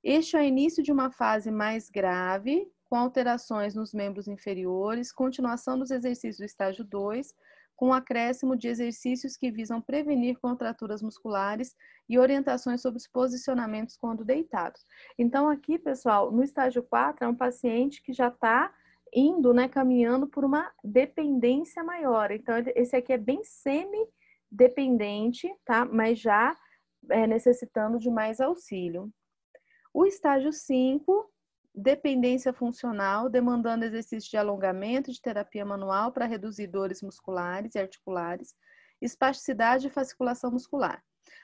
Speaker 1: este é o início de uma fase mais grave, com alterações nos membros inferiores, continuação dos exercícios do estágio 2, com acréscimo de exercícios que visam prevenir contraturas musculares e orientações sobre os posicionamentos quando deitados. Então, aqui, pessoal, no estágio 4, é um paciente que já está indo, né, caminhando por uma dependência maior. Então, esse aqui é bem semi-dependente, tá? Mas já necessitando de mais auxílio. O estágio 5, dependência funcional, demandando exercício de alongamento, de terapia manual para reduzir dores musculares e articulares, espasticidade e fasciculação muscular.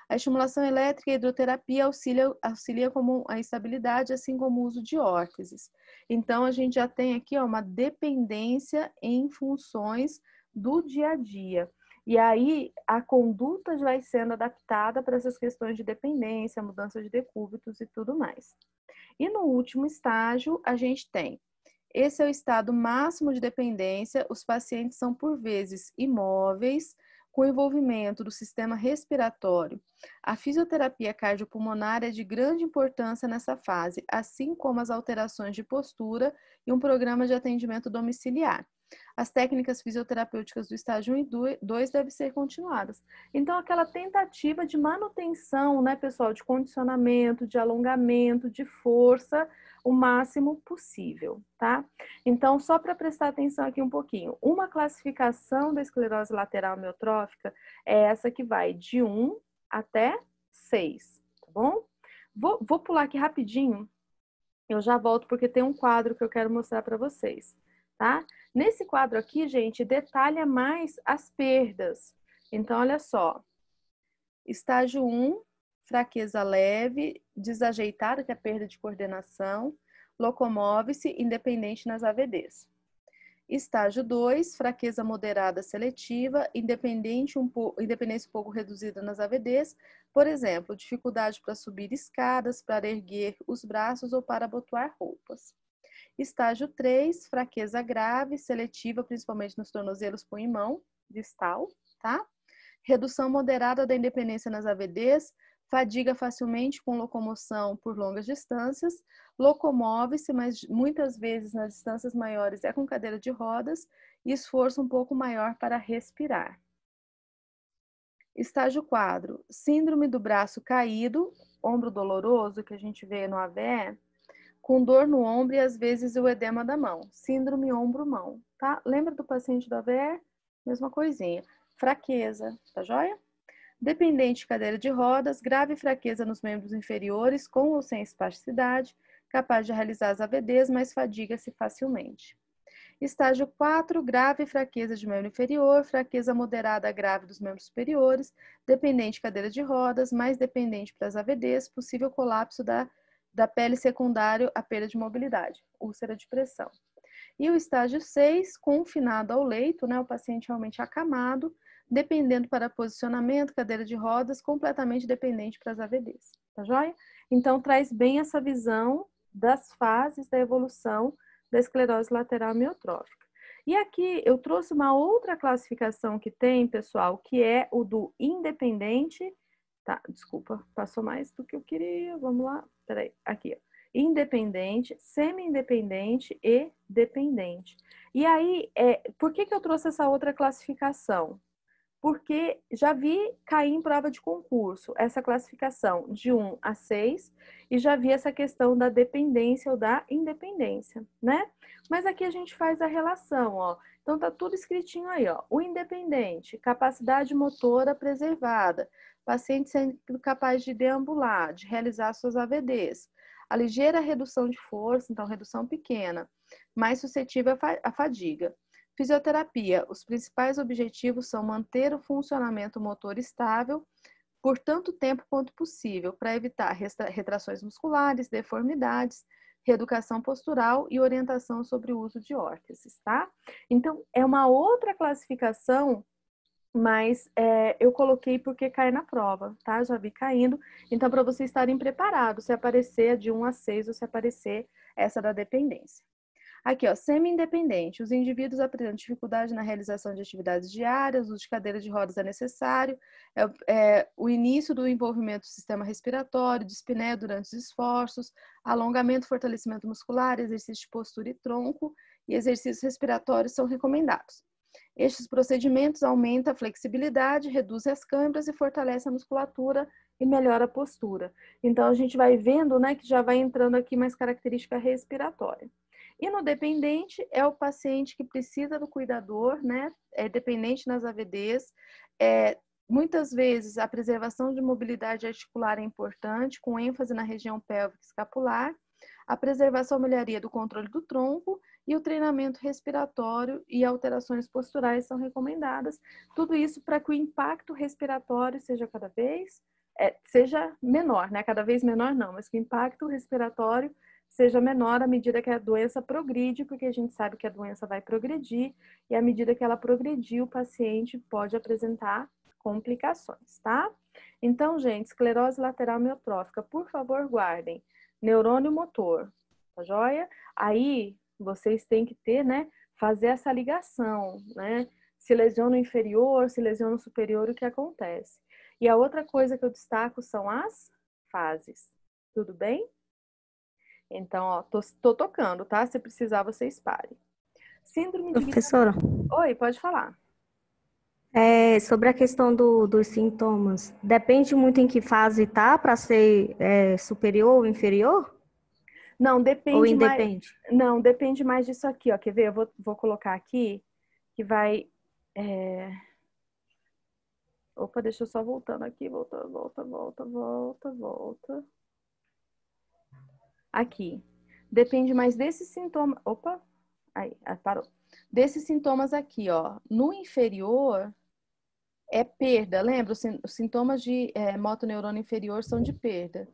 Speaker 1: A estimulação elétrica e a hidroterapia auxilia como a estabilidade, assim como o uso de órteses. Então, a gente já tem aqui uma dependência em funções do dia a dia. E aí, a conduta vai sendo adaptada para essas questões de dependência, mudança de decúbitos e tudo mais. E no último estágio, a gente tem, esse é o estado máximo de dependência, os pacientes são por vezes imóveis, com envolvimento do sistema respiratório. A fisioterapia cardiopulmonar é de grande importância nessa fase, assim como as alterações de postura e um programa de atendimento domiciliar. As técnicas fisioterapêuticas do estágio 1 e 2 devem ser continuadas. Então, aquela tentativa de manutenção, né, pessoal, de condicionamento, de alongamento, de força, o máximo possível, tá? Então, só para prestar atenção aqui um pouquinho, uma classificação da esclerose lateral amiotrófica é essa que vai de 1 até 6, tá bom? Vou pular aqui rapidinho Eu já volto porque tem um quadro que eu quero mostrar para vocês, tá? Nesse quadro aqui, gente, detalha mais as perdas. Então, olha só. Estágio 1, fraqueza leve, desajeitada, que é a perda de coordenação, locomove-se, independente nas AVDs. Estágio 2, fraqueza moderada seletiva, independência um pouco reduzida nas AVDs, por exemplo, dificuldade para subir escadas, para erguer os braços ou para abotoar roupas. Estágio 3, fraqueza grave, seletiva, principalmente nos tornozelos, punho e mão, distal, tá? Redução moderada da independência nas AVDs, fadiga facilmente com locomoção por longas distâncias, locomove-se, mas muitas vezes nas distâncias maiores é com cadeira de rodas e esforço um pouco maior para respirar. Estágio 4, síndrome do braço caído, ombro doloroso, que a gente vê no AVE, com dor no ombro e às vezes o edema da mão. Síndrome ombro-mão, tá? Lembra do paciente do AVE? Mesma coisinha. Fraqueza, tá joia? Dependente de cadeira de rodas, grave fraqueza nos membros inferiores, com ou sem espasticidade, capaz de realizar as AVDs, mas fadiga-se facilmente. Estágio 4, grave fraqueza de membro inferior, fraqueza moderada a grave dos membros superiores, dependente de cadeira de rodas, mais dependente para as AVDs, possível colapso da pele secundário à perda de mobilidade, úlcera de pressão. E o estágio 6, confinado ao leito, né, o paciente realmente acamado, dependendo para posicionamento, cadeira de rodas, completamente dependente para as AVDs, tá joia? Então, traz bem essa visão das fases da evolução da esclerose lateral amiotrófica. E aqui eu trouxe uma outra classificação que tem, pessoal, que é o do independente, tá, desculpa, passou mais do que eu queria, vamos lá, peraí, aqui, ó. Independente, semi-independente e dependente. E aí, por que eu trouxe essa outra classificação? Porque já vi cair em prova de concurso essa classificação de 1 a 6 e já vi essa questão da dependência ou da independência, né? Mas aqui a gente faz a relação, ó. Então tá tudo escritinho aí, ó. O independente, capacidade motora preservada, paciente sendo capaz de deambular, de realizar suas AVDs. A ligeira redução de força, então redução pequena, mais suscetível à fadiga. Fisioterapia. Os principais objetivos são manter o funcionamento motor estável por tanto tempo quanto possível, para evitar retrações musculares, deformidades, reeducação postural e orientação sobre o uso de órteses, tá? Então, é uma outra classificação, mas eu coloquei porque cai na prova, tá? Já vi caindo. Então, para vocês estarem preparados, se aparecer a de 1 a 6 ou se aparecer essa da dependência. Aqui, ó, semi-independente. Os indivíduos apresentam dificuldade na realização de atividades diárias, o uso de cadeira de rodas é necessário, o início do envolvimento do sistema respiratório, dispneia durante os esforços, alongamento, fortalecimento muscular, exercício de postura e tronco, e exercícios respiratórios são recomendados. Estes procedimentos aumentam a flexibilidade, reduzem as câimbras e fortalecem a musculatura e melhora a postura. Então, a gente vai vendo, né, que já vai entrando aqui mais característica respiratória. E no dependente é o paciente que precisa do cuidador, né? É dependente nas AVDs. Muitas vezes a preservação de mobilidade articular é importante, com ênfase na região pélvica e escapular. A preservação e melhoria do controle do tronco e o treinamento respiratório e alterações posturais são recomendadas. Tudo isso para que o impacto respiratório seja seja menor, né? Cada vez menor não, mas que o impacto respiratório seja menor à medida que a doença progride, porque a gente sabe que a doença vai progredir, e à medida que ela progredir, o paciente pode apresentar complicações, tá? Então, gente, esclerose lateral amiotrófica, por favor, guardem. Neurônio motor, tá joia? Aí, vocês têm que ter, né, fazer essa ligação, né? Se lesiona o inferior, se lesiona o superior, o que acontece? E a outra coisa que eu destaco são as fases, tudo bem? Então, ó, tô tocando, tá? Se precisar, vocês parem. Síndrome de
Speaker 3: Professora,
Speaker 1: Oi, pode falar.
Speaker 3: sobre a questão dos sintomas, depende muito em que fase tá para ser superior ou inferior?
Speaker 1: Não,
Speaker 3: Ou
Speaker 1: depende mais.
Speaker 3: independe?
Speaker 1: Não, depende mais disso aqui, ó. Quer ver? Eu vou colocar aqui que vai. é, Opa, deixa eu só voltando aqui. Volta. Aqui. Depende mais desses sintomas. Opa, aí, parou. Desses sintomas aqui, ó. No inferior é perda. Lembra? Os sintomas de motoneurônio inferior são de perda.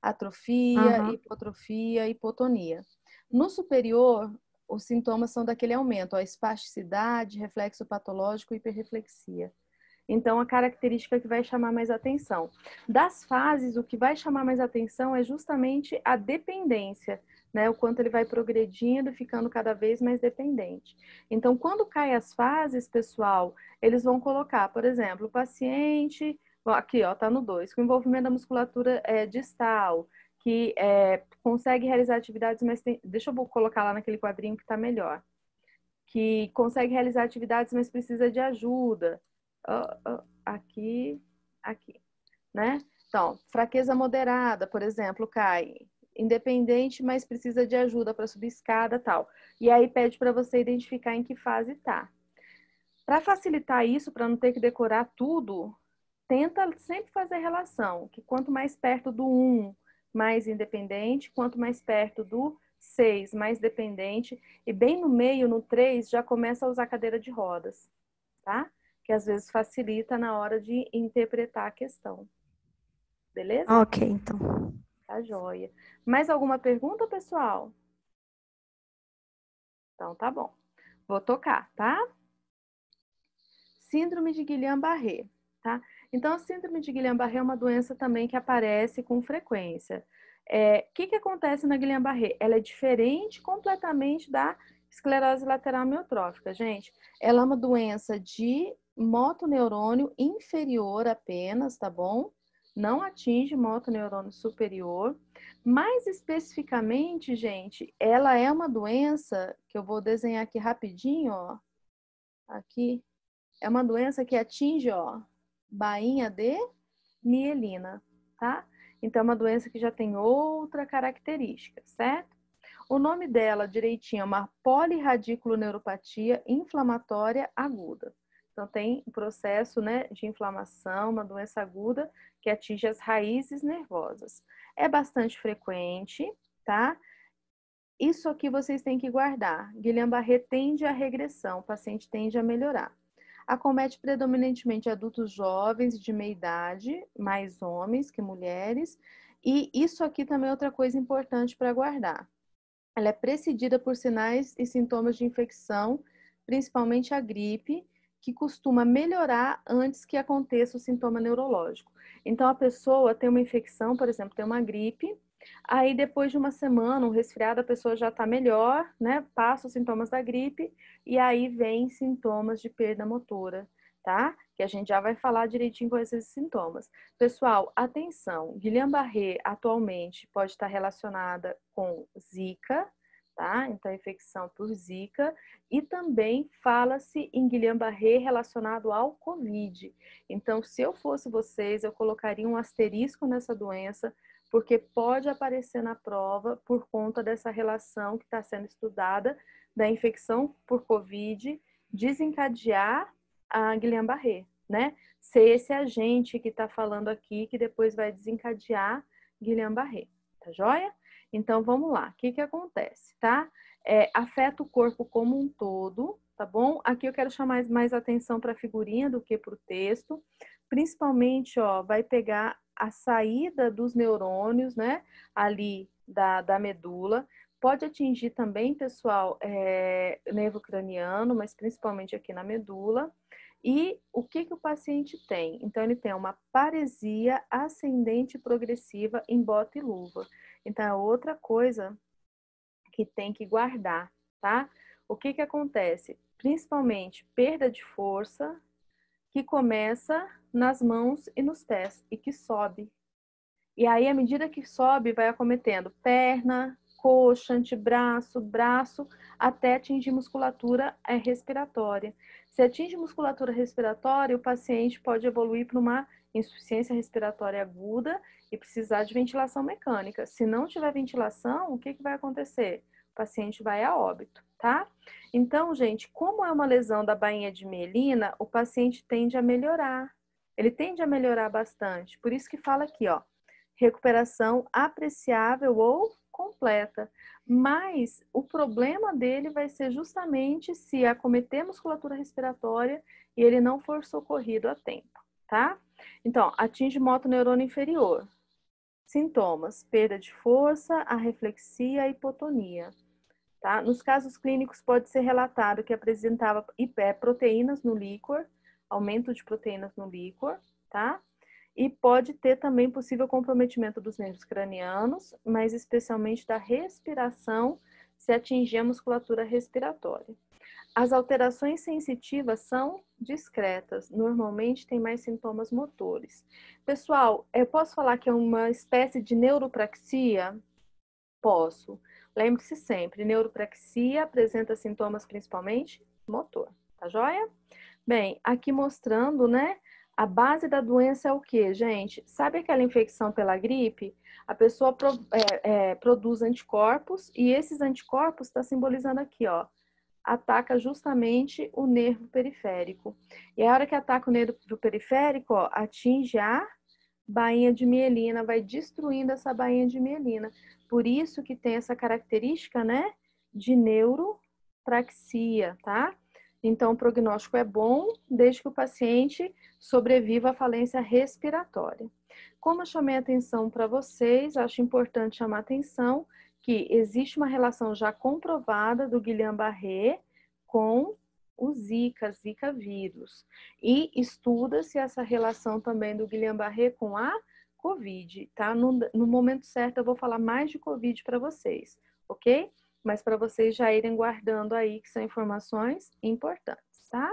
Speaker 1: Atrofia,
Speaker 3: Aham.
Speaker 1: hipotrofia, hipotonia. No superior, os sintomas são daquele aumento, ó, espasticidade, reflexo patológico e hiperreflexia. Então, a característica que vai chamar mais atenção. Das fases, o que vai chamar mais atenção é justamente a dependência, né? O quanto ele vai progredindo, ficando cada vez mais dependente. Então, quando cai as fases, pessoal, eles vão colocar, por exemplo, o paciente, aqui, ó, tá no 2, com envolvimento da musculatura distal, que consegue realizar atividades, mas tem... Deixa eu colocar lá naquele quadrinho que tá melhor. Que consegue realizar atividades, mas precisa de ajuda. Aqui, né? Então, fraqueza moderada, por exemplo, cai. Independente, mas precisa de ajuda para subir escada, tal. E aí pede para você identificar em que fase tá. Para facilitar isso, para não ter que decorar tudo, tenta sempre fazer relação, que quanto mais perto do 1, mais independente, quanto mais perto do 6, mais dependente, e bem no meio, no 3, já começa a usar cadeira de rodas, tá? Que às vezes facilita na hora de interpretar a questão. Beleza?
Speaker 3: Ok, então.
Speaker 1: Tá joia. Mais alguma pergunta, pessoal? Então tá bom. Vou tocar, tá? Síndrome de Guillain-Barré, tá? Então, a síndrome de Guillain-Barré é uma doença também que aparece com frequência. O que acontece na Guillain-Barré? Ela é diferente completamente da esclerose lateral amiotrófica, gente. Ela é uma doença de motoneurônio inferior apenas, tá bom? Não atinge motoneurônio superior. Mais especificamente, gente, ela é uma doença que eu vou desenhar aqui rapidinho, ó. Aqui. É uma doença que atinge, ó, bainha de mielina, tá? Então, é uma doença que já tem outra característica, certo? O nome dela direitinho é uma polirradiculoneuropatia inflamatória aguda. Então, tem um processo, né, de inflamação, uma doença aguda que atinge as raízes nervosas. É bastante frequente, tá? Isso aqui vocês têm que guardar. Guillain-Barré tende à regressão, o paciente tende a melhorar. Acomete predominantemente adultos jovens de meia idade, mais homens que mulheres. E isso aqui também é outra coisa importante para guardar. Ela é precedida por sinais e sintomas de infecção, principalmente a gripe, que costuma melhorar antes que aconteça o sintoma neurológico. Então, a pessoa tem uma infecção, por exemplo, tem uma gripe, aí depois de uma semana, um resfriado, a pessoa já está melhor, né? Passa os sintomas da gripe e aí vem sintomas de perda motora, tá? Que a gente já vai falar direitinho com esses sintomas. Pessoal, atenção, Guillain-Barré atualmente pode estar relacionada com Zika, tá? Então, infecção por Zika. E também fala-se em Guillain-Barré relacionado ao Covid. Então, se eu fosse vocês, eu colocaria um asterisco nessa doença, porque pode aparecer na prova por conta dessa relação que está sendo estudada da infecção por Covid desencadear a Guillain-Barré, né? Ser esse agente que está falando aqui que depois vai desencadear Guillain-Barré, tá joia? Então, vamos lá. O que acontece, tá? Afeta o corpo como um todo, tá bom? Aqui eu quero chamar mais atenção para a figurinha do que para o texto. Principalmente, ó, vai pegar a saída dos neurônios, né? Ali da medula. Pode atingir também, pessoal, nervo craniano, mas principalmente aqui na medula. E o que o paciente tem? Então, ele tem uma paresia ascendente progressiva em bota e luva. Então, é outra coisa que tem que guardar, tá? O que acontece? Principalmente perda de força, que começa nas mãos e nos pés e que sobe. E aí, à medida que sobe, vai acometendo perna, coxa, antebraço, braço, até atingir musculatura respiratória. Se atinge musculatura respiratória, o paciente pode evoluir para uma insuficiência respiratória aguda e precisar de ventilação mecânica. Se não tiver ventilação, o que vai acontecer? O paciente vai a óbito, tá? Então, gente, como é uma lesão da bainha de mielina, o paciente tende a melhorar. Ele tende a melhorar bastante. Por isso que fala aqui, ó, recuperação apreciável ou completa. mas o problema dele vai ser justamente se acometer a musculatura respiratória e ele não for socorrido a tempo, tá? Então, atinge motoneurônio inferior. Sintomas: perda de força, arreflexia e hipotonia. Tá? Nos casos clínicos, pode ser relatado que apresentava proteínas no líquor, aumento de proteínas no líquor, tá? E pode ter também possível comprometimento dos nervos cranianos, mas especialmente da respiração, se atingir a musculatura respiratória. As alterações sensitivas são discretas, normalmente tem mais sintomas motores. Pessoal, eu posso falar que é uma espécie de neuropraxia? Posso. Lembre-se sempre, neuropraxia apresenta sintomas principalmente motor, tá joia? Bem, aqui mostrando, né, a base da doença é o quê, gente? Sabe aquela infecção pela gripe? A pessoa produz anticorpos e esses anticorpos está simbolizando aqui, ó, ataca justamente o nervo periférico. E a hora que ataca o nervo periférico, ó, atinge a bainha de mielina, vai destruindo essa bainha de mielina. Por isso que tem essa característica, né, de neuropraxia, tá? Então, o prognóstico é bom desde que o paciente sobreviva à falência respiratória. Como eu chamei a atenção para vocês, acho importante chamar a atenção que existe uma relação já comprovada do Guillain-Barré com o Zika vírus. E estuda-se essa relação também do Guillain-Barré com a COVID, tá? No momento certo eu vou falar mais de COVID para vocês, ok? Mas para vocês já irem guardando aí, que são informações importantes, tá?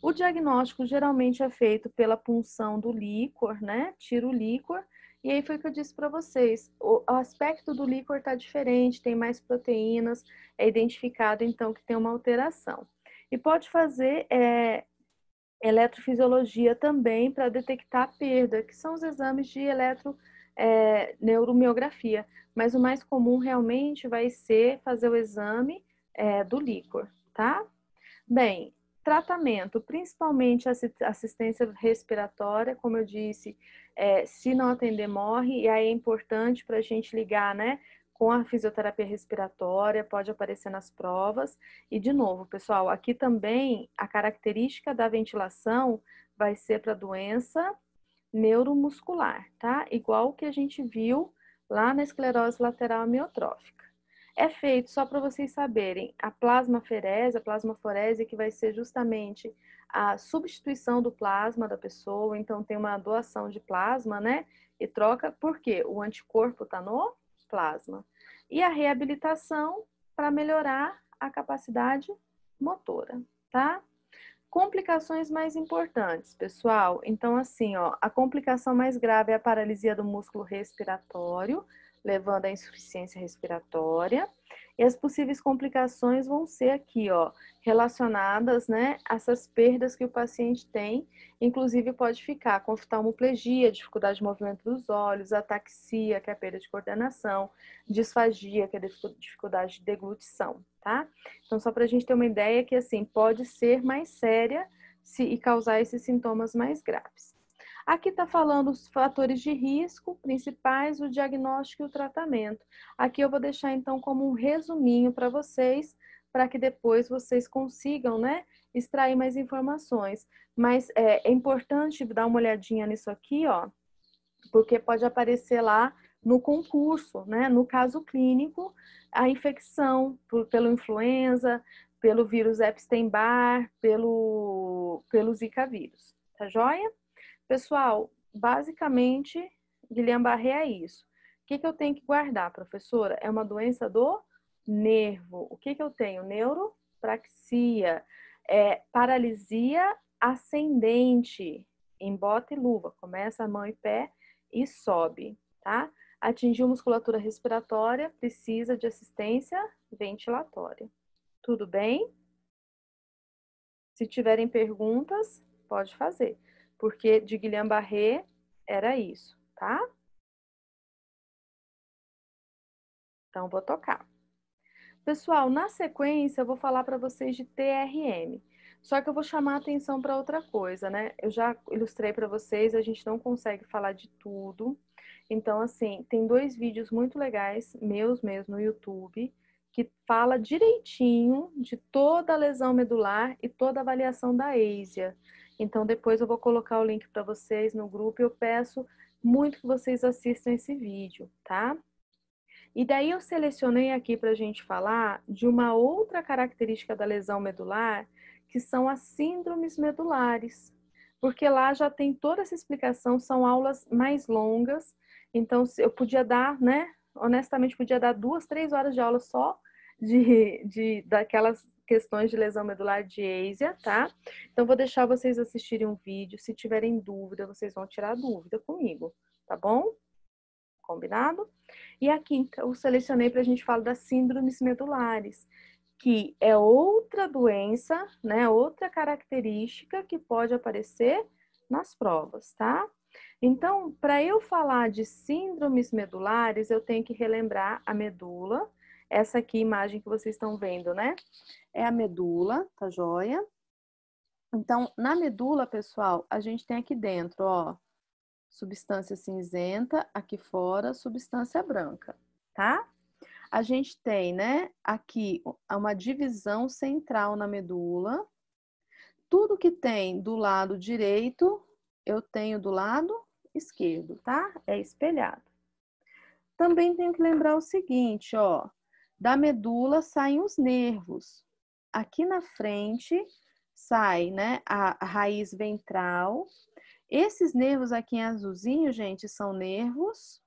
Speaker 1: O diagnóstico geralmente é feito pela punção do líquor, né? Tira o líquor. E aí foi o que eu disse para vocês. O aspecto do líquor está diferente, tem mais proteínas, é identificado então que tem uma alteração. E pode fazer eletrofisiologia também para detectar a perda, que são os exames de neuromiografia. Mas o mais comum realmente vai ser fazer o exame do líquor, tá? Bem, tratamento, principalmente assistência respiratória, como eu disse, se não atender, morre, e aí é importante para a gente ligar, né, com a fisioterapia respiratória, pode aparecer nas provas. E, de novo, pessoal, aqui também a característica da ventilação vai ser para doença neuromuscular, tá? Igual que a gente viu lá na esclerose lateral amiotrófica. É feito, só para vocês saberem, a plasmaforese, que vai ser justamente a substituição do plasma da pessoa, então tem uma doação de plasma, né? E troca, porque o anticorpo está no plasma. E a reabilitação para melhorar a capacidade motora, tá? Complicações mais importantes, pessoal. Então, assim, ó, a complicação mais grave é a paralisia do músculo respiratório, levando à insuficiência respiratória. E as possíveis complicações vão ser aqui, ó, relacionadas, né, a essas perdas que o paciente tem. Inclusive, pode ficar com oftalmoplegia, dificuldade de movimento dos olhos, ataxia, que é a perda de coordenação, disfagia, que é a dificuldade de deglutição, tá? Então, só para a gente ter uma ideia que, assim, pode ser mais séria e causar esses sintomas mais graves. Aqui está falando os fatores de risco principais, o diagnóstico e o tratamento. Aqui eu vou deixar, então, como um resuminho para vocês, para que depois vocês consigam, né, extrair mais informações. Mas é importante dar uma olhadinha nisso aqui, ó, porque pode aparecer lá no concurso, né, no caso clínico, a infecção pelo influenza, pelo vírus Epstein-Barr, pelo Zika vírus. Tá joia? Pessoal, basicamente, Guillain-Barré é isso. O que eu tenho que guardar, professora? É uma doença do nervo. O que eu tenho? Neuropraxia, paralisia ascendente, em bota e luva. Começa a mão e pé e sobe, tá? Atingiu musculatura respiratória, precisa de assistência ventilatória. Tudo bem? Se tiverem perguntas, pode fazer. Porque de Guillain-Barré era isso, tá? Então, vou tocar. Pessoal, na sequência, eu vou falar para vocês de TRM. Só que eu vou chamar a atenção para outra coisa, né? Eu já ilustrei para vocês, a gente não consegue falar de tudo. Então, assim, tem 2 vídeos muito legais, meus mesmo, no YouTube, que fala direitinho de toda a lesão medular e toda a avaliação da ASIA. Então, depois eu vou colocar o link para vocês no grupo e eu peço muito que vocês assistam esse vídeo, tá? E daí eu selecionei aqui para a gente falar de uma outra característica da lesão medular, que são as síndromes medulares. Porque lá já tem toda essa explicação, são aulas mais longas, então eu podia dar, né? Honestamente, podia dar 2, 3 horas de aula só daquelas questões de lesão medular de ASIA, tá? Então, vou deixar vocês assistirem um vídeo. Se tiverem dúvida, vocês vão tirar dúvida comigo, tá bom? Combinado? E aqui, então, eu selecionei para a gente falar das síndromes medulares, que é outra doença, né? Outra característica que pode aparecer nas provas, tá? Então, para eu falar de síndromes medulares, eu tenho que relembrar a medula. Essa aqui, imagem que vocês estão vendo, né? É a medula, tá joia? Então, na medula, pessoal, a gente tem aqui dentro, ó, substância cinzenta, aqui fora, substância branca, tá? A gente tem, né, aqui uma divisão central na medula. Tudo que tem do lado direito, eu tenho do lado esquerdo, tá? É espelhado. Também tenho que lembrar o seguinte, ó, da medula saem os nervos. Aqui na frente sai, né, a raiz ventral. Esses nervos aqui em azulzinho, gente, são nervos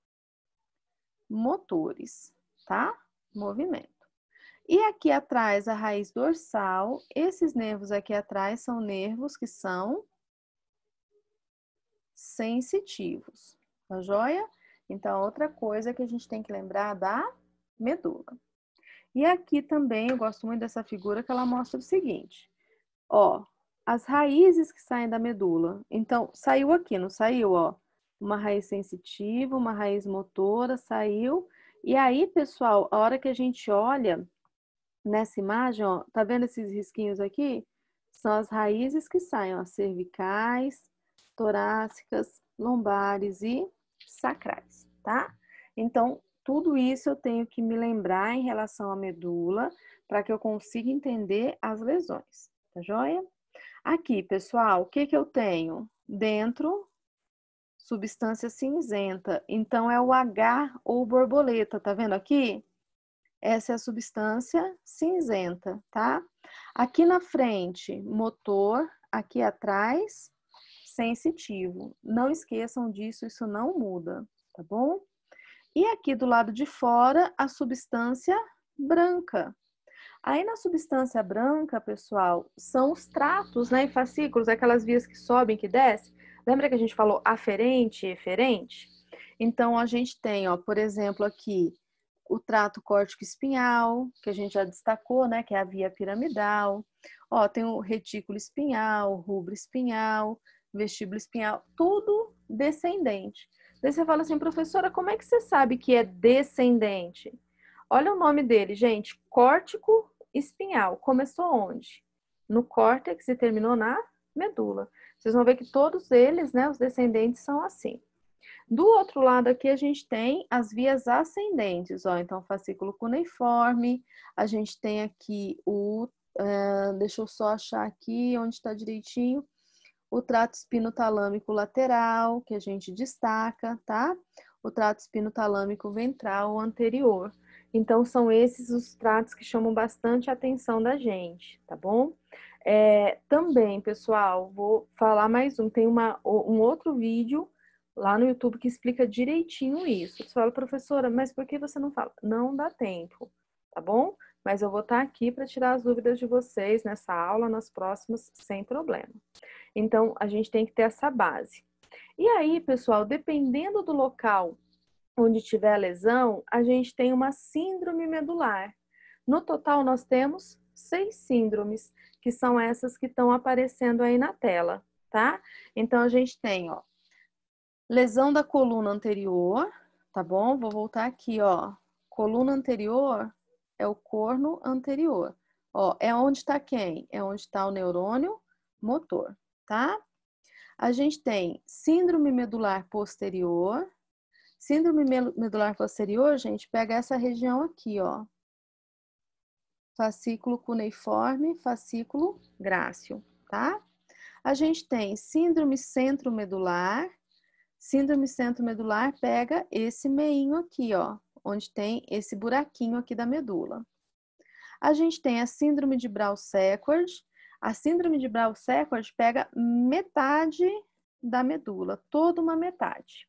Speaker 1: motores, tá? Movimento. E aqui atrás, a raiz dorsal, esses nervos aqui atrás são nervos que são sensitivos, tá joia? Então, outra coisa que a gente tem que lembrar da medula. E aqui também, eu gosto muito dessa figura que ela mostra o seguinte, ó, as raízes que saem da medula. Então, saiu aqui, não saiu, ó? Uma raiz sensitiva, uma raiz motora, saiu. E aí, pessoal, a hora que a gente olha nessa imagem, ó, tá vendo esses risquinhos aqui? São as raízes que saem, ó, cervicais, torácicas, lombares e sacrais, tá? Então, tudo isso eu tenho que me lembrar em relação à medula para que eu consiga entender as lesões, tá joia? Aqui, pessoal, o que que eu tenho? Dentro, substância cinzenta. Então, é o H ou borboleta, tá vendo aqui? Essa é a substância cinzenta, tá? Aqui na frente, motor. Aqui atrás, sensitivo. Não esqueçam disso, isso não muda, tá bom? E aqui do lado de fora, a substância branca. Aí na substância branca, pessoal, são os tratos, né, e fascículos, aquelas vias que sobem, que descem. Lembra que a gente falou aferente e eferente? Então, a gente tem, ó, por exemplo, aqui o trato córtico espinhal, que a gente já destacou, né, que é a via piramidal. Ó, tem o retículo espinhal, rubro espinhal, vestíbulo espinhal, tudo descendente. Daí você fala assim, professora, como é que você sabe que é descendente? Olha o nome dele, gente, córtico espinhal. Começou onde? No córtex e terminou na medula. Vocês vão ver que todos eles, né, os descendentes são assim. Do outro lado aqui a gente tem as vias ascendentes, ó, então fascículo cuneiforme, a gente tem aqui deixa eu só achar aqui onde está direitinho, o trato espinotalâmico lateral, que a gente destaca, tá? O trato espinotalâmico ventral anterior. Então, são esses os tratos que chamam bastante a atenção da gente, tá bom? Também, pessoal, vou falar mais um. Tem um outro vídeo lá no YouTube que explica direitinho isso. Você fala, professora, mas por que você não fala? Não dá tempo, tá bom? Mas eu vou estar aqui para tirar as dúvidas de vocês nessa aula, nas próximas, sem problema. Então, a gente tem que ter essa base. E aí, pessoal, dependendo do local onde tiver a lesão, a gente tem uma síndrome medular. No total, nós temos 6 síndromes, que são essas que estão aparecendo aí na tela, tá? Então, a gente tem, ó, lesão da coluna anterior, tá bom? Vou voltar aqui, ó. Coluna anterior é o corno anterior. Ó, é onde está quem? É onde está o neurônio motor, tá? A gente tem síndrome medular posterior, Síndrome medular posterior, gente, pega essa região aqui, ó. Fascículo cuneiforme, fascículo grácil, tá? A gente tem síndrome centromedular. Síndrome centromedular pega esse meinho aqui, ó, onde tem esse buraquinho aqui da medula. A gente tem a síndrome de Brown-Sequard. A síndrome de Brown-Sequard pega metade da medula, toda uma metade.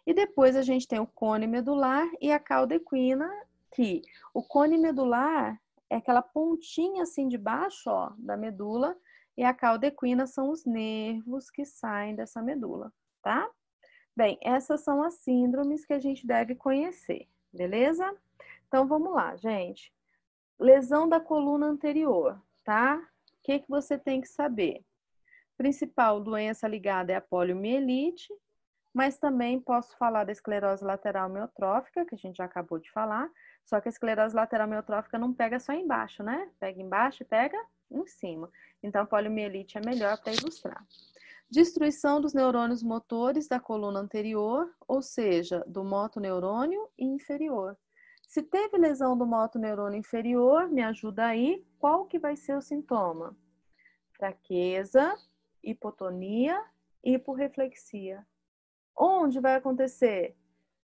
Speaker 1: E depois a gente tem o cone medular e a cauda equina, que o cone medular é aquela pontinha assim de baixo, ó, da medula, e a cauda equina são os nervos que saem dessa medula, tá? Bem, essas são as síndromes que a gente deve conhecer, beleza? Então vamos lá, gente. Lesão da coluna anterior, tá? O que você tem que saber? Principal doença ligada é a poliomielite, mas também posso falar da esclerose lateral amiotrófica, que a gente já acabou de falar, só que a esclerose lateral amiotrófica não pega só embaixo, né? Pega embaixo e pega em cima. Então, a poliomielite é melhor para ilustrar. Destruição dos neurônios motores da coluna anterior, ou seja, do motoneurônio inferior. Se teve lesão do motoneurônio inferior, me ajuda aí, qual que vai ser o sintoma? Fraqueza, hipotonia, hiporreflexia. Onde vai acontecer?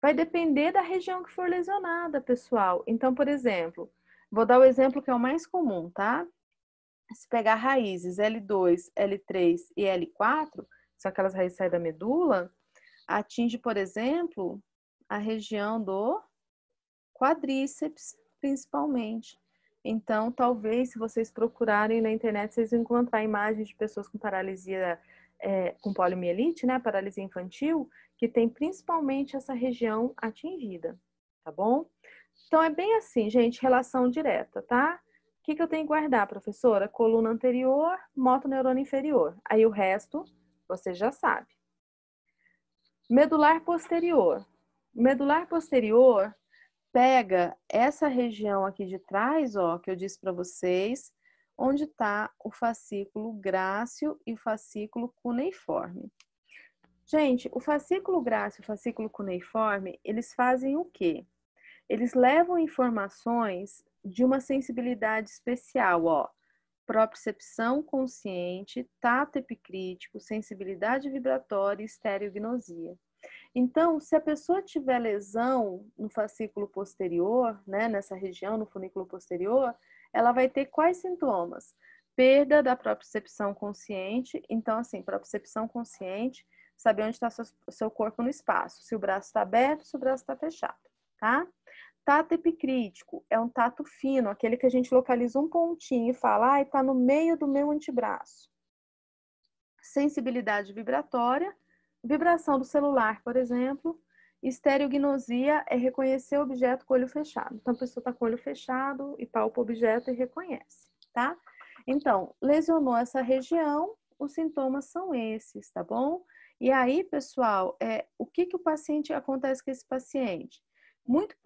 Speaker 1: Vai depender da região que for lesionada, pessoal. Então, por exemplo, vou dar o exemplo que é o mais comum, tá? Se pegar raízes L2, L3 e L4, são aquelas raízes que saem da medula, atinge, por exemplo, a região do quadríceps, principalmente. Então, talvez, se vocês procurarem na internet, vocês vão encontrar imagens de pessoas com paralisia, com poliomielite, né, paralisia infantil, que tem principalmente essa região atingida, tá bom? Então, é bem assim, gente, relação direta, tá? O que eu tenho que guardar, professora? Coluna anterior, motoneurônio inferior. Aí o resto, você já sabe. Medular posterior. Medular posterior pega essa região aqui de trás, ó, que eu disse para vocês, onde está o fascículo grácil e o fascículo cuneiforme. Gente, o fascículo grácil e o fascículo cuneiforme, eles fazem o quê? Eles levam informações de uma sensibilidade especial, ó. Propriocepção consciente, tato epicrítico, sensibilidade vibratória e estereognosia. Então, se a pessoa tiver lesão no fascículo posterior, né, nessa região, no funículo posterior, ela vai ter quais sintomas? Perda da propriocepção consciente. Então, assim, propriocepção consciente, saber onde está seu corpo no espaço, se o braço está aberto, se o braço está fechado, tá? Tato epicrítico é um tato fino, aquele que a gente localiza um pontinho e fala, está no meio do meu antebraço. Sensibilidade vibratória, vibração do celular, por exemplo. Estereognosia é reconhecer o objeto com o olho fechado. Então, a pessoa está com o olho fechado e palpa o objeto e reconhece, tá? Então, lesionou essa região, os sintomas são esses, tá bom? E aí, pessoal, o que o paciente acontece com esse paciente? Muito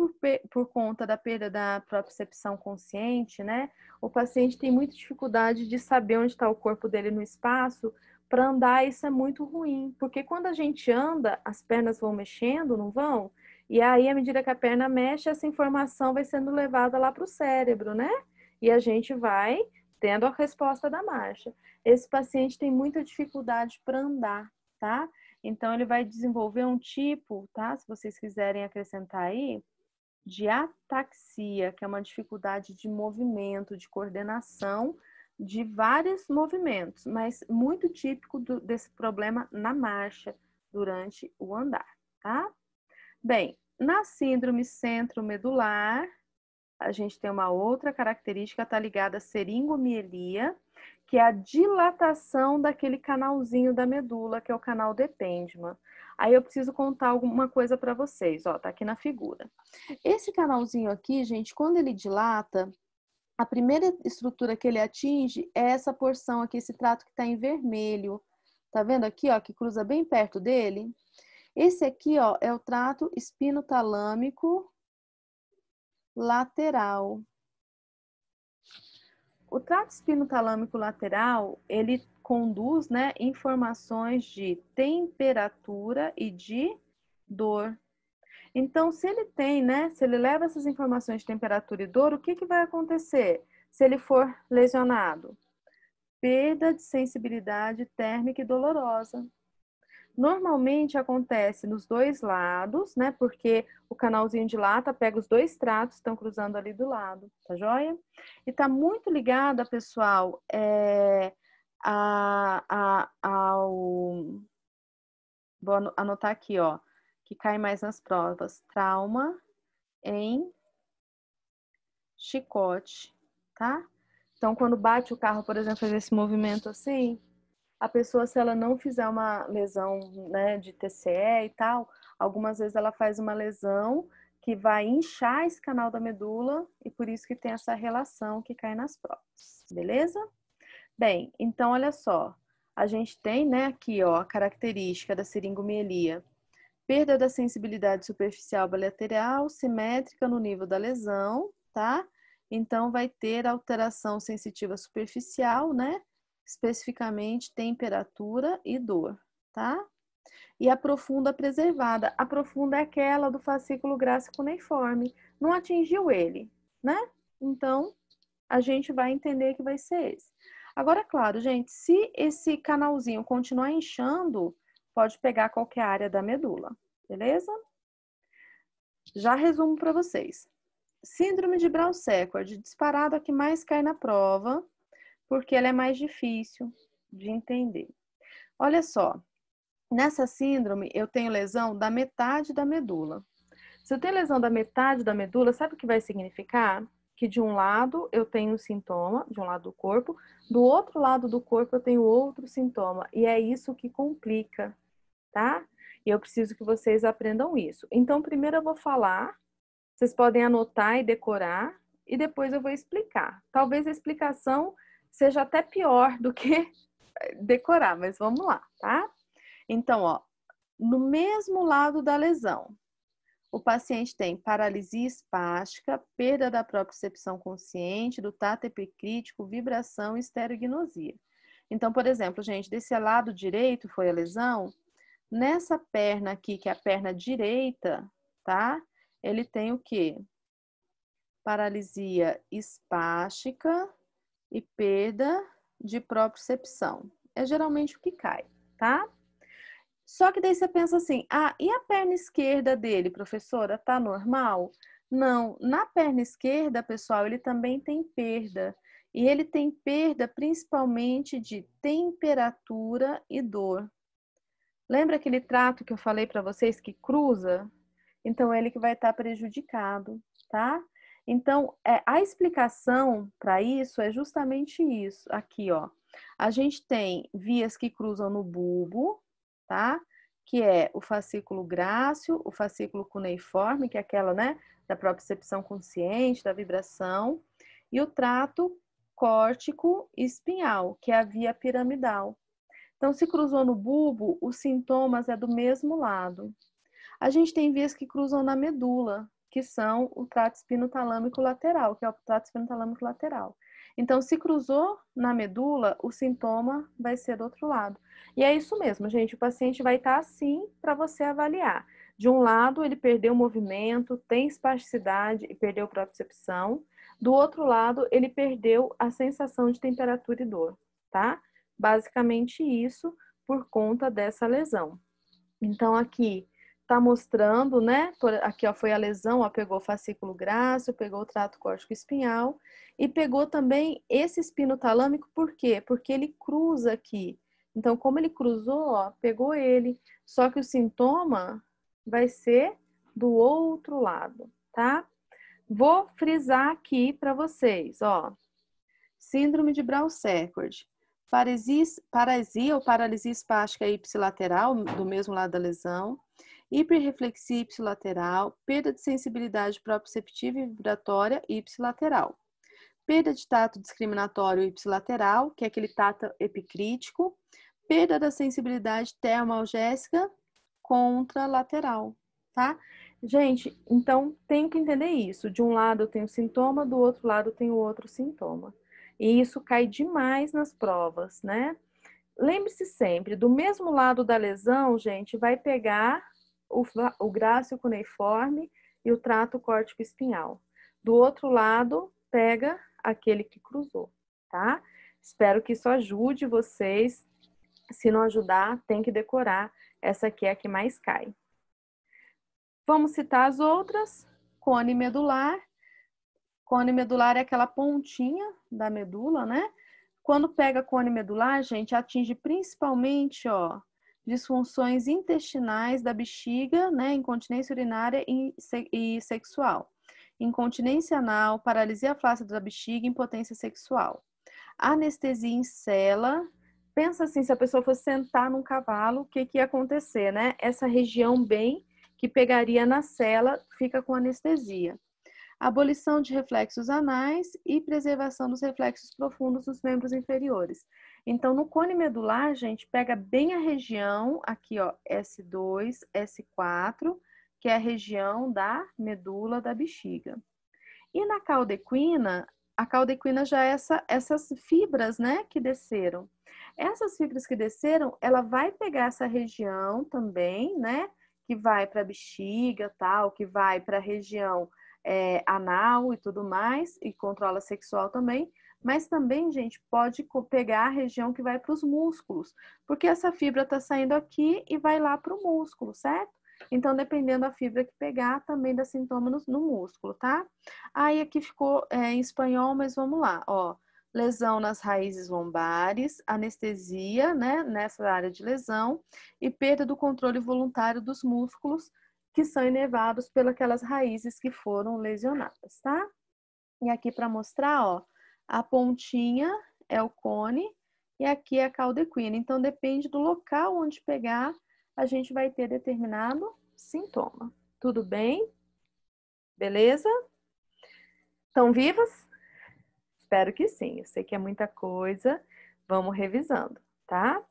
Speaker 1: por conta da perda da propriocepção consciente, né? O paciente tem muita dificuldade de saber onde está o corpo dele no espaço. Para andar, isso é muito ruim, porque quando a gente anda, as pernas vão mexendo, não vão? E aí, à medida que a perna mexe, essa informação vai sendo levada lá para o cérebro, né? E a gente vai tendo a resposta da marcha. Esse paciente tem muita dificuldade para andar, tá? Então, ele vai desenvolver um tipo, tá? Se vocês quiserem acrescentar aí, de ataxia, que é uma dificuldade de movimento, de coordenação, de vários movimentos, mas muito típico desse problema na marcha, durante o andar, tá? Bem, na síndrome centromedular, a gente tem uma outra característica, está ligada à seringomielia, que é a dilatação daquele canalzinho da medula, que é o canal de Ependman. Aí eu preciso contar alguma coisa para vocês, ó, tá aqui na figura. Esse canalzinho aqui, gente, quando ele dilata, a primeira estrutura que ele atinge é essa porção aqui, esse trato que está em vermelho. Tá vendo aqui, ó, que cruza bem perto dele? Esse aqui, ó, é o trato espinotalâmico lateral. O trato espinotalâmico lateral, ele conduz, né, informações de temperatura e de dor. Então, se ele tem, né, se ele leva essas informações de temperatura e dor, o que que vai acontecer se ele for lesionado? Perda de sensibilidade térmica e dolorosa. Normalmente acontece nos dois lados, né? Porque o canalzinho de lata pega os dois tratos, estão cruzando ali do lado, tá joia? E tá muito ligada, pessoal, ao... Vou anotar aqui, ó, que cai mais nas provas. Trauma em chicote, tá? Então, quando bate o carro, por exemplo, faz esse movimento assim, a pessoa, se ela não fizer uma lesão, né, de TCE e tal, algumas vezes ela faz uma lesão que vai inchar esse canal da medula e por isso que tem essa relação que cai nas provas, beleza? Bem, então olha só, a gente tem, né, aqui, ó, a característica da seringomielia. Perda da sensibilidade superficial bilateral, simétrica no nível da lesão, tá? Então, vai ter alteração sensitiva superficial, né? Especificamente temperatura e dor, tá? E a profunda preservada. A profunda é aquela do fascículo grácil cuneiforme. Não atingiu ele, né? Então, a gente vai entender que vai ser esse. Agora, claro, gente, se esse canalzinho continuar inchando, pode pegar qualquer área da medula, beleza? Já resumo para vocês. Síndrome de Brown-Séquard, disparado a que mais cai na prova, porque ela é mais difícil de entender. Olha só, nessa síndrome eu tenho lesão da metade da medula. Se eu tenho lesão da metade da medula, sabe o que vai significar? Que de um lado eu tenho um sintoma, de um lado do corpo, do outro lado do corpo eu tenho outro sintoma. E é isso que complica, tá? E eu preciso que vocês aprendam isso. Então, primeiro eu vou falar, vocês podem anotar e decorar, e depois eu vou explicar. Talvez a explicação seja até pior do que decorar, mas vamos lá, tá? Então, ó, no mesmo lado da lesão, o paciente tem paralisia espástica, perda da propriocepção consciente, do tato epicrítico, vibração e estereognosia. Então, por exemplo, gente, desse lado direito foi a lesão, nessa perna aqui, que é a perna direita, tá? Ele tem o quê? Paralisia espástica e perda de propriocepção. É geralmente o que cai, tá? Só que daí você pensa assim, ah, e a perna esquerda dele, professora, tá normal? Não, na perna esquerda, pessoal, ele também tem perda. E ele tem perda principalmente de temperatura e dor. Lembra aquele trato que eu falei para vocês que cruza? Então, ele que vai estar prejudicado, tá? Então, a explicação para isso é justamente isso. Aqui, ó. A gente tem vias que cruzam no bulbo, tá? Que é o fascículo grácil, o fascículo cuneiforme, que é aquela, né? Da propriocepção consciente, da vibração. E o trato córtico espinhal, que é a via piramidal. Então, se cruzou no bulbo, os sintomas é do mesmo lado. A gente tem vias que cruzam na medula, que são o trato espinotalâmico lateral, que é o trato espinotalâmico lateral. Então, se cruzou na medula, o sintoma vai ser do outro lado. E é isso mesmo, gente. O paciente vai estar assim para você avaliar. De um lado, ele perdeu o movimento, tem espasticidade e perdeu propriocepção. Do outro lado, ele perdeu a sensação de temperatura e dor, tá? Basicamente isso por conta dessa lesão. Então, aqui tá mostrando, né? Aqui, ó, foi a lesão, ó, pegou o fascículo grácil, pegou o trato córtico espinhal e pegou também esse espino talâmico, por quê? Porque ele cruza aqui. Então, como ele cruzou, ó, pegou ele. Só que o sintoma vai ser do outro lado, tá? Vou frisar aqui para vocês, ó. Síndrome de Brown-Séquard. Paresia ou paralisia espástica ipsilateral, do mesmo lado da lesão. Hiperreflexia ipsilateral. Perda de sensibilidade proprioceptiva e vibratória ipsilateral. Perda de tato discriminatório ipsilateral, que é aquele tato epicrítico. Perda da sensibilidade termoalgésica contralateral, tá? Gente, então tem que entender isso. De um lado eu tenho sintoma, do outro lado eu tenho outro sintoma. E isso cai demais nas provas, né? Lembre-se sempre, do mesmo lado da lesão, gente, vai pegar o grácil cuneiforme e o trato córtico espinhal. Do outro lado, pega aquele que cruzou, tá? Espero que isso ajude vocês. Se não ajudar, tem que decorar. Essa aqui é a que mais cai. Vamos citar as outras. Cone medular. Cone medular é aquela pontinha da medula, né? Quando pega cone medular, gente, atinge principalmente, ó, disfunções intestinais da bexiga, né? Incontinência urinária e sexual. Incontinência anal, paralisia flácida da bexiga, impotência sexual. Anestesia em cela. Pensa assim, se a pessoa fosse sentar num cavalo, o que ia acontecer, né? Essa região bem que pegaria na cela fica com anestesia. Abolição de reflexos anais e preservação dos reflexos profundos dos membros inferiores. Então, no cone medular, gente, pega bem a região, aqui, ó, S2, S4, que é a região da medula da bexiga. E na caudequina, a caudequina já é essas fibras, né, que desceram. Essas fibras que desceram, ela vai pegar essa região também, né, que vai para a bexiga, tal, que vai para a região anal e tudo mais, e controla sexual também, mas também, gente, pode pegar a região que vai para os músculos, porque essa fibra está saindo aqui e vai lá para o músculo, certo? Então, dependendo da fibra que pegar, também dá sintomas no músculo, tá? Aí aqui ficou em espanhol, mas vamos lá, ó. Lesão nas raízes lombares, anestesia, né, nessa área de lesão, e perda do controle voluntário dos músculos que são inervados pelas raízes que foram lesionadas, tá? E aqui para mostrar, ó, a pontinha é o cone e aqui é a caudequina. Então, depende do local onde pegar, a gente vai ter determinado sintoma. Tudo bem? Beleza? Estão vivas? Espero que sim. Eu sei que é muita coisa. Vamos revisando, tá?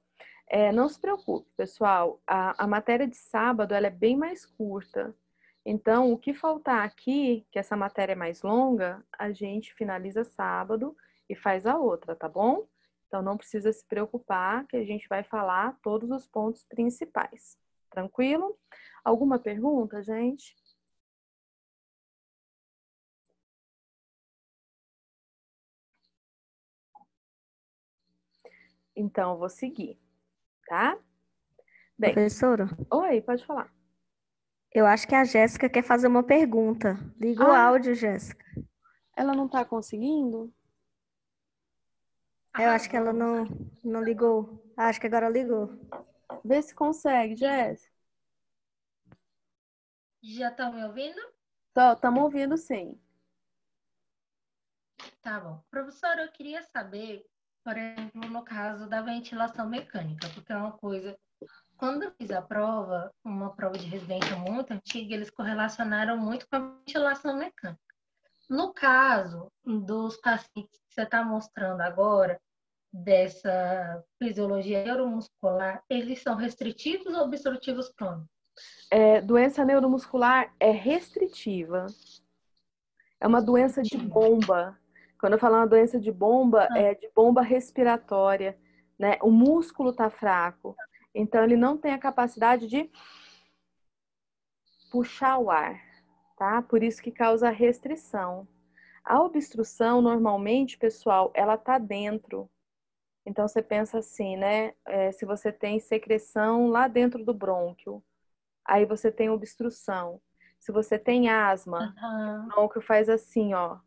Speaker 1: Não se preocupe, pessoal. A matéria de sábado ela é bem mais curta. Então, o que faltar aqui, que essa matéria é mais longa, a gente finaliza sábado e faz a outra, tá bom? Então, não precisa se preocupar, que a gente vai falar todos os pontos principais. Tranquilo? Alguma pergunta, gente? Então, eu vou seguir, tá? Bem,
Speaker 3: Professora,
Speaker 1: oi, pode falar.
Speaker 3: eu acho que a Jéssica quer fazer uma pergunta. Liga o áudio, Jéssica.
Speaker 1: Ela não tá conseguindo?
Speaker 3: Eu acho que ela não ligou. Acho que agora ligou.
Speaker 1: Vê se consegue, Jess.
Speaker 4: Já estão me ouvindo?
Speaker 1: Estamos ouvindo, sim.
Speaker 4: Tá bom. Professora, eu queria saber, por exemplo, no caso da ventilação mecânica, porque é uma coisa. Quando eu fiz a prova, uma prova de residência muito antiga, eles correlacionaram muito com a ventilação mecânica. No caso dos pacientes que você está mostrando agora, dessa fisiologia neuromuscular, eles são restritivos ou obstrutivos crônicos?
Speaker 1: Doença neuromuscular é restritiva. É uma doença de bomba. Quando eu falo uma doença de bomba, é de bomba respiratória, né? O músculo está fraco. Então, ele não tem a capacidade de puxar o ar, tá? Por isso que causa restrição. A obstrução, normalmente, pessoal, ela tá dentro. Então, você pensa assim, né? Se você tem secreção lá dentro do brônquio, aí você tem obstrução. Se você tem asma, o brônquio faz assim, ó,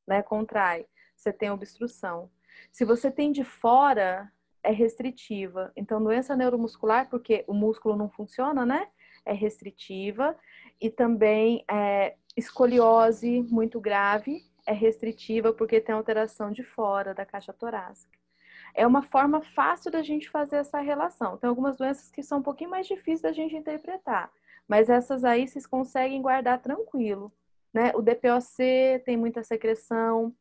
Speaker 1: né? Contrai. Você tem obstrução. Se você tem de fora, é restritiva. Então, doença neuromuscular, porque o músculo não funciona, né? É restritiva. E também escoliose muito grave, é restritiva porque tem alteração de fora da caixa torácica. É uma forma fácil da gente fazer essa relação. Tem algumas doenças que são um pouquinho mais difíceis da gente interpretar, mas essas aí vocês conseguem guardar tranquilo, né? O DPOC tem muita secreção,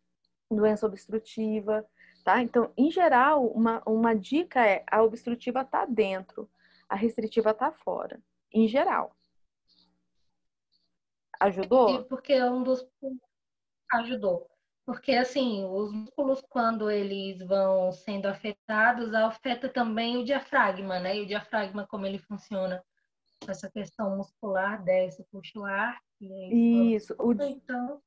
Speaker 1: doença obstrutiva, tá? Então, em geral, uma dica é a obstrutiva tá dentro, a restritiva tá fora, em geral. Ajudou?
Speaker 4: Porque um dos ajudou. Porque, assim, os músculos, quando eles vão sendo afetados, afeta também o diafragma, né? E o diafragma, como ele funciona essa questão muscular, desce, puxa o ar, e aí
Speaker 1: Isso.
Speaker 4: então,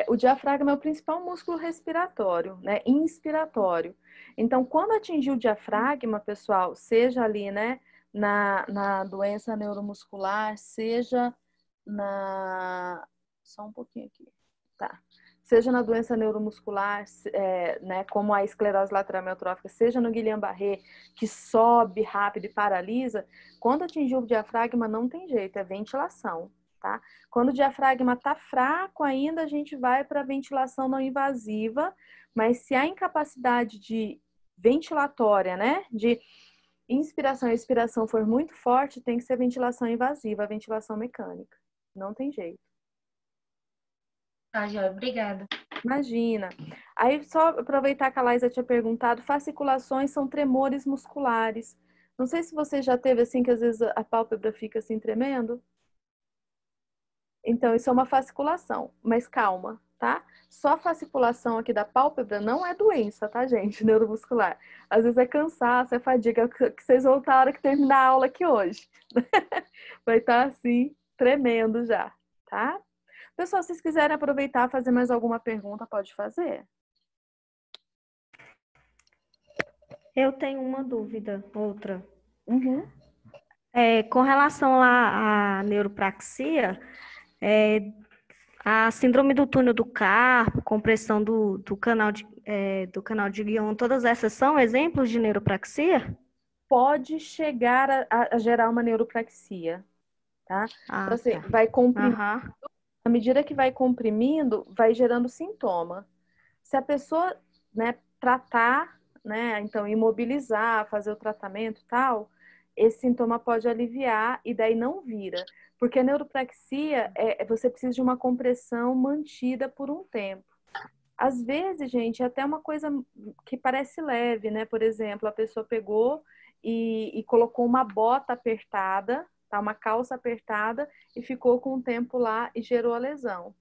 Speaker 1: O diafragma é o principal músculo respiratório, né? Inspiratório. Então, quando atingir o diafragma, pessoal, seja ali, né, na doença neuromuscular, seja na. Só um pouquinho aqui. Tá. Seja na doença neuromuscular, né, como a esclerose lateral amiotrófica, seja no Guillain-Barré, que sobe rápido e paralisa, quando atingir o diafragma não tem jeito, é ventilação, tá? Quando o diafragma está fraco ainda, a gente vai para a ventilação não invasiva, mas se a incapacidade de ventilatória, né, de inspiração e expiração for muito forte, tem que ser ventilação invasiva, a ventilação mecânica. Não tem jeito.
Speaker 4: tá, joia, obrigada.
Speaker 1: Imagina. Aí, só aproveitar que a Laísa tinha perguntado, fasciculações são tremores musculares. Não sei se você já teve assim, que às vezes a pálpebra fica assim tremendo. Então, isso é uma fasciculação, mas calma, tá? Só fasciculação aqui da pálpebra não é doença, tá, gente? Neuromuscular. Às vezes é cansaço, é fadiga, que vocês vão estar a hora que terminar a aula aqui hoje. Vai estar assim, tremendo já, tá? Pessoal, se vocês quiserem aproveitar e fazer mais alguma pergunta, pode fazer.
Speaker 3: Eu tenho uma dúvida, outra.
Speaker 1: Uhum.
Speaker 3: Com relação à neuropraxia, a síndrome do túnel do carpo, compressão do canal de Guion, todas essas são exemplos de neuropraxia?
Speaker 1: Pode chegar a gerar uma neuropraxia, tá? Então,
Speaker 3: Ah,
Speaker 1: assim,
Speaker 3: tá.
Speaker 1: vai comprimindo,
Speaker 3: Aham.
Speaker 1: à medida que vai comprimindo, vai gerando sintoma. Se a pessoa, né, tratar, né, então imobilizar, fazer o tratamento e tal, esse sintoma pode aliviar e daí não vira. Porque a neuropraxia, você precisa de uma compressão mantida por um tempo. Às vezes, gente, é até uma coisa que parece leve, né? Por exemplo, a pessoa pegou e colocou uma bota apertada, tá? Uma calça apertada e ficou com o tempo lá e gerou a lesão,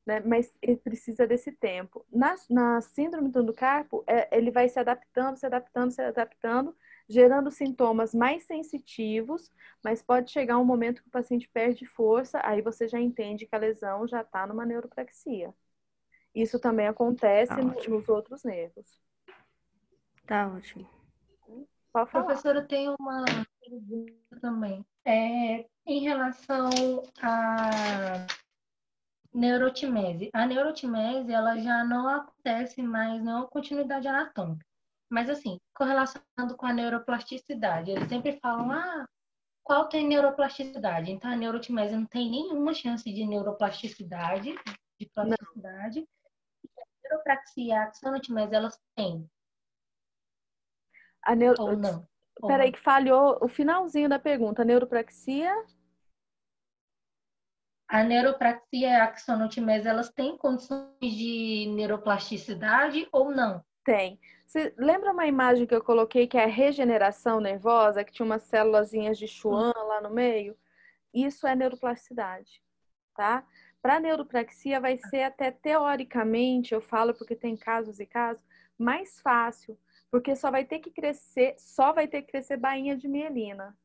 Speaker 1: né? Mas ele precisa desse tempo. Na síndrome do túnel do carpo, ele vai se adaptando, se adaptando, se adaptando, gerando sintomas mais sensitivos, mas pode chegar um momento que o paciente perde força, aí você já entende que a lesão já está numa neuropraxia. Isso também acontece
Speaker 3: Tá ótimo.
Speaker 1: nos outros nervos.
Speaker 3: Tá ótimo.
Speaker 1: Pode falar.
Speaker 4: Professora, eu tenho uma pergunta também. Em relação à neurotimese. A neurotimese, ela já não acontece mais, não é uma continuidade anatômica. Mas, assim, correlacionando com a neuroplasticidade, eles sempre falam, qual tem neuroplasticidade? Então, a neurotimese não tem nenhuma chance de neuroplasticidade, de
Speaker 1: Não,
Speaker 4: plasticidade. A neuropraxia e a axonotimese, elas têm,
Speaker 1: a neuro...
Speaker 4: ou não? Ou
Speaker 1: Peraí
Speaker 4: não?
Speaker 1: que falhou o finalzinho da pergunta. Neuropraxia?
Speaker 4: A neuropraxia e a axonotimese, elas têm condições de neuroplasticidade ou não?
Speaker 1: Tem. Você lembra uma imagem que eu coloquei que é a regeneração nervosa, que tinha umas célulazinhas de Schwann lá no meio? Isso é neuroplasticidade, tá? Para neuropraxia vai ser até teoricamente, eu falo porque tem casos e casos, mais fácil, porque só vai ter que crescer bainha de mielina,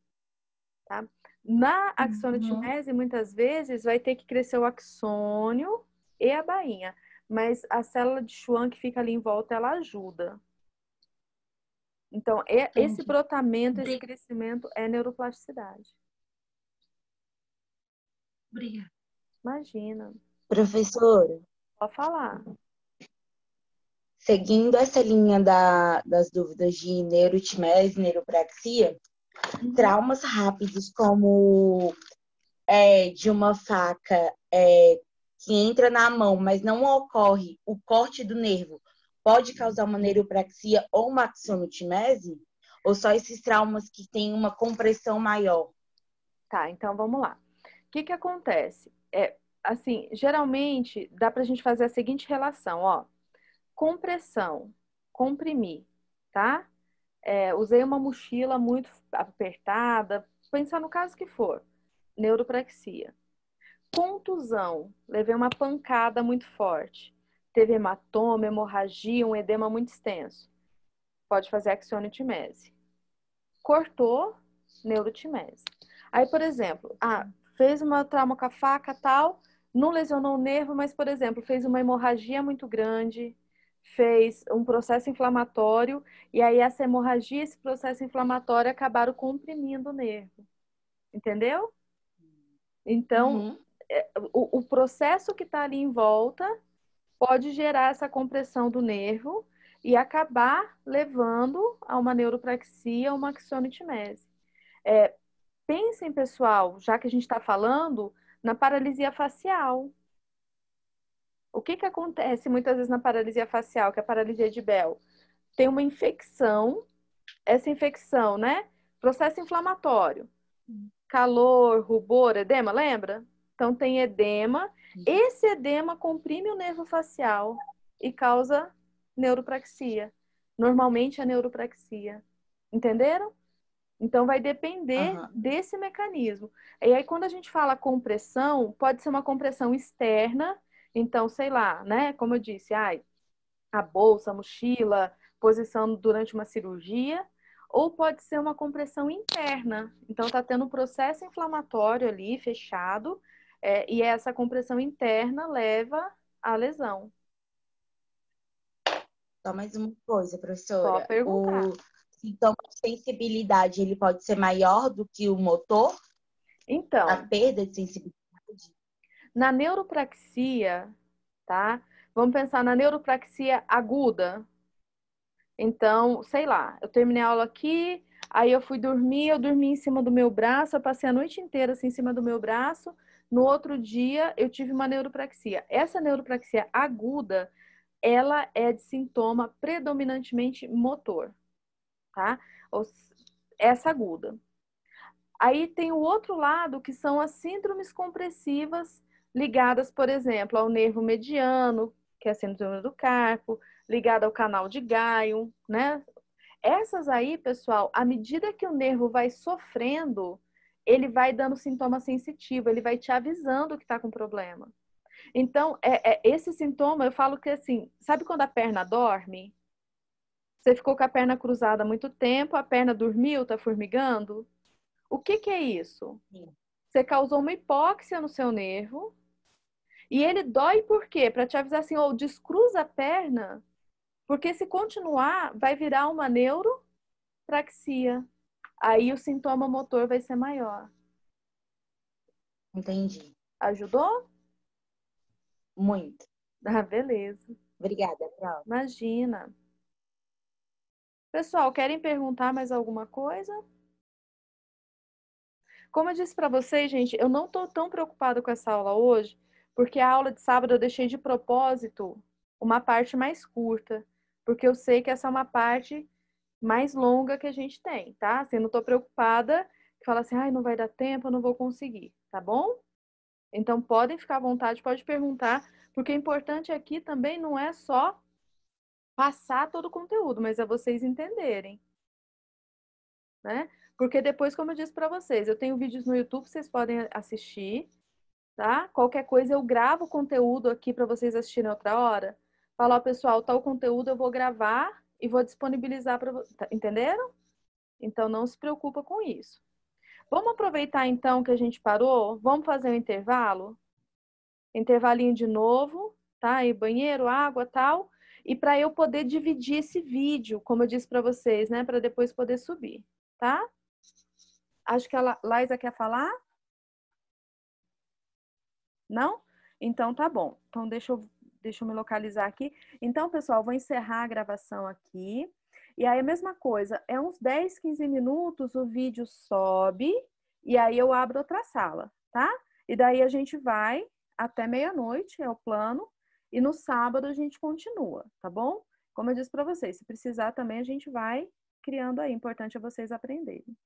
Speaker 1: tá? Na
Speaker 4: Uhum.
Speaker 1: axonotimese, muitas vezes, vai ter que crescer o axônio e a bainha, mas a célula de Schwann que fica ali em volta, ela ajuda. Então, esse
Speaker 4: Entendi.
Speaker 1: brotamento, esse crescimento é neuroplasticidade.
Speaker 4: Obrigada.
Speaker 1: Imagina.
Speaker 5: Professora,
Speaker 1: Pode falar.
Speaker 5: seguindo essa linha das dúvidas de neurotimese e neuropraxia,
Speaker 1: Uhum.
Speaker 5: traumas rápidos como de uma faca que entra na mão, mas não ocorre o corte do nervo, pode causar uma neuropraxia ou uma axonotimese? Ou só esses traumas que têm uma compressão maior?
Speaker 1: Tá, então vamos lá. O que que acontece? Assim, geralmente dá pra gente fazer a seguinte relação, ó. Compressão, comprimir, tá? Usei uma mochila muito apertada, pensar no caso que for, neuropraxia. Contusão, levei uma pancada muito forte, teve hematoma, hemorragia, um edema muito extenso, pode fazer axonotimese. Cortou, neurotimese. Aí, por exemplo, fez uma trauma com a faca, tal, não lesionou o nervo, mas, por exemplo, fez uma hemorragia muito grande, fez um processo inflamatório, e aí essa hemorragia, esse processo inflamatório acabaram comprimindo o nervo. Entendeu? Então,
Speaker 5: Uhum.
Speaker 1: o processo que está ali em volta pode gerar essa compressão do nervo e acabar levando a uma neuropraxia, uma axonotmese. Pensem, pessoal, já que a gente está falando, na paralisia facial. O que que acontece muitas vezes na paralisia facial, que é a paralisia de Bell? Tem uma infecção, essa infecção, né? Processo inflamatório. Calor, rubor, edema, lembra? Então tem edema. Esse edema comprime o nervo facial e causa neuropraxia. Normalmente é neuropraxia. Entenderam? Então vai depender
Speaker 5: Aham.
Speaker 1: desse mecanismo. E aí quando a gente fala compressão, pode ser uma compressão externa. Então, sei lá, né? Como eu disse, a bolsa, a mochila, posição durante uma cirurgia, ou pode ser uma compressão interna. Então, está tendo um processo inflamatório ali, fechado, e essa compressão interna leva à lesão.
Speaker 5: Só mais uma coisa,
Speaker 1: Só
Speaker 5: professora.
Speaker 1: perguntar.
Speaker 5: O sintoma de sensibilidade, ele pode ser maior do que o motor? A
Speaker 1: Então,
Speaker 5: perda de sensibilidade?
Speaker 1: na neuropraxia, tá? Vamos pensar na neuropraxia aguda. Então, sei lá, eu terminei a aula aqui, aí eu fui dormir, eu dormi em cima do meu braço, eu passei a noite inteira assim em cima do meu braço. No outro dia, eu tive uma neuropraxia. Essa neuropraxia aguda, ela é de sintoma predominantemente motor, tá? Essa aguda. Aí tem o outro lado, que são as síndromes compressivas ligadas, por exemplo, ao nervo mediano, que é a síndrome do carpo, ligada ao canal de Gaio, né? Essas aí, pessoal, à medida que o nervo vai sofrendo, ele vai dando sintoma sensitivo, ele vai te avisando que está com problema. Então, esse sintoma, eu falo que assim, sabe quando a perna dorme? Você ficou com a perna cruzada há muito tempo, a perna dormiu, tá formigando? O que que é isso?
Speaker 5: Sim.
Speaker 1: Você causou uma hipóxia no seu nervo e ele dói por quê? Para te avisar assim, ou descruza a perna, porque se continuar, vai virar uma neuropraxia. Aí o sintoma motor vai ser maior.
Speaker 5: Entendi.
Speaker 1: Ajudou?
Speaker 5: Muito.
Speaker 1: Ah, beleza.
Speaker 5: Obrigada, Pró.
Speaker 1: Imagina. Pessoal, querem perguntar mais alguma coisa? Como eu disse para vocês, gente, eu não estou tão preocupada com essa aula hoje, porque a aula de sábado eu deixei de propósito uma parte mais curta, porque eu sei que essa é uma parte mais longa que a gente tem, tá? Assim, eu não estou preocupada que fala assim, não vai dar tempo, eu não vou conseguir, tá bom? Então podem ficar à vontade, pode perguntar, porque o importante aqui também não é só passar todo o conteúdo, mas é vocês entenderem, né? Porque depois, como eu disse para vocês, eu tenho vídeos no YouTube que vocês podem assistir, tá? Qualquer coisa eu gravo o conteúdo aqui para vocês assistirem outra hora. Falar, pessoal, tal conteúdo eu vou gravar e vou disponibilizar para vocês, entenderam? Então não se preocupa com isso. Vamos aproveitar então que a gente parou, vamos fazer um intervalo? Intervalinho de novo, tá? E banheiro, água, tal. E para eu poder dividir esse vídeo, como eu disse para vocês, né? Para depois poder subir, tá? Acho que a Laísa quer falar? Não? Então tá bom. Então deixa eu me localizar aqui. Então, pessoal, vou encerrar a gravação aqui. E aí a mesma coisa, é uns 10, 15 minutos o vídeo sobe e aí eu abro outra sala, tá? E daí a gente vai até meia-noite, é o plano, e no sábado a gente continua, tá bom? Como eu disse para vocês, se precisar também a gente vai criando aí, importante é vocês aprenderem.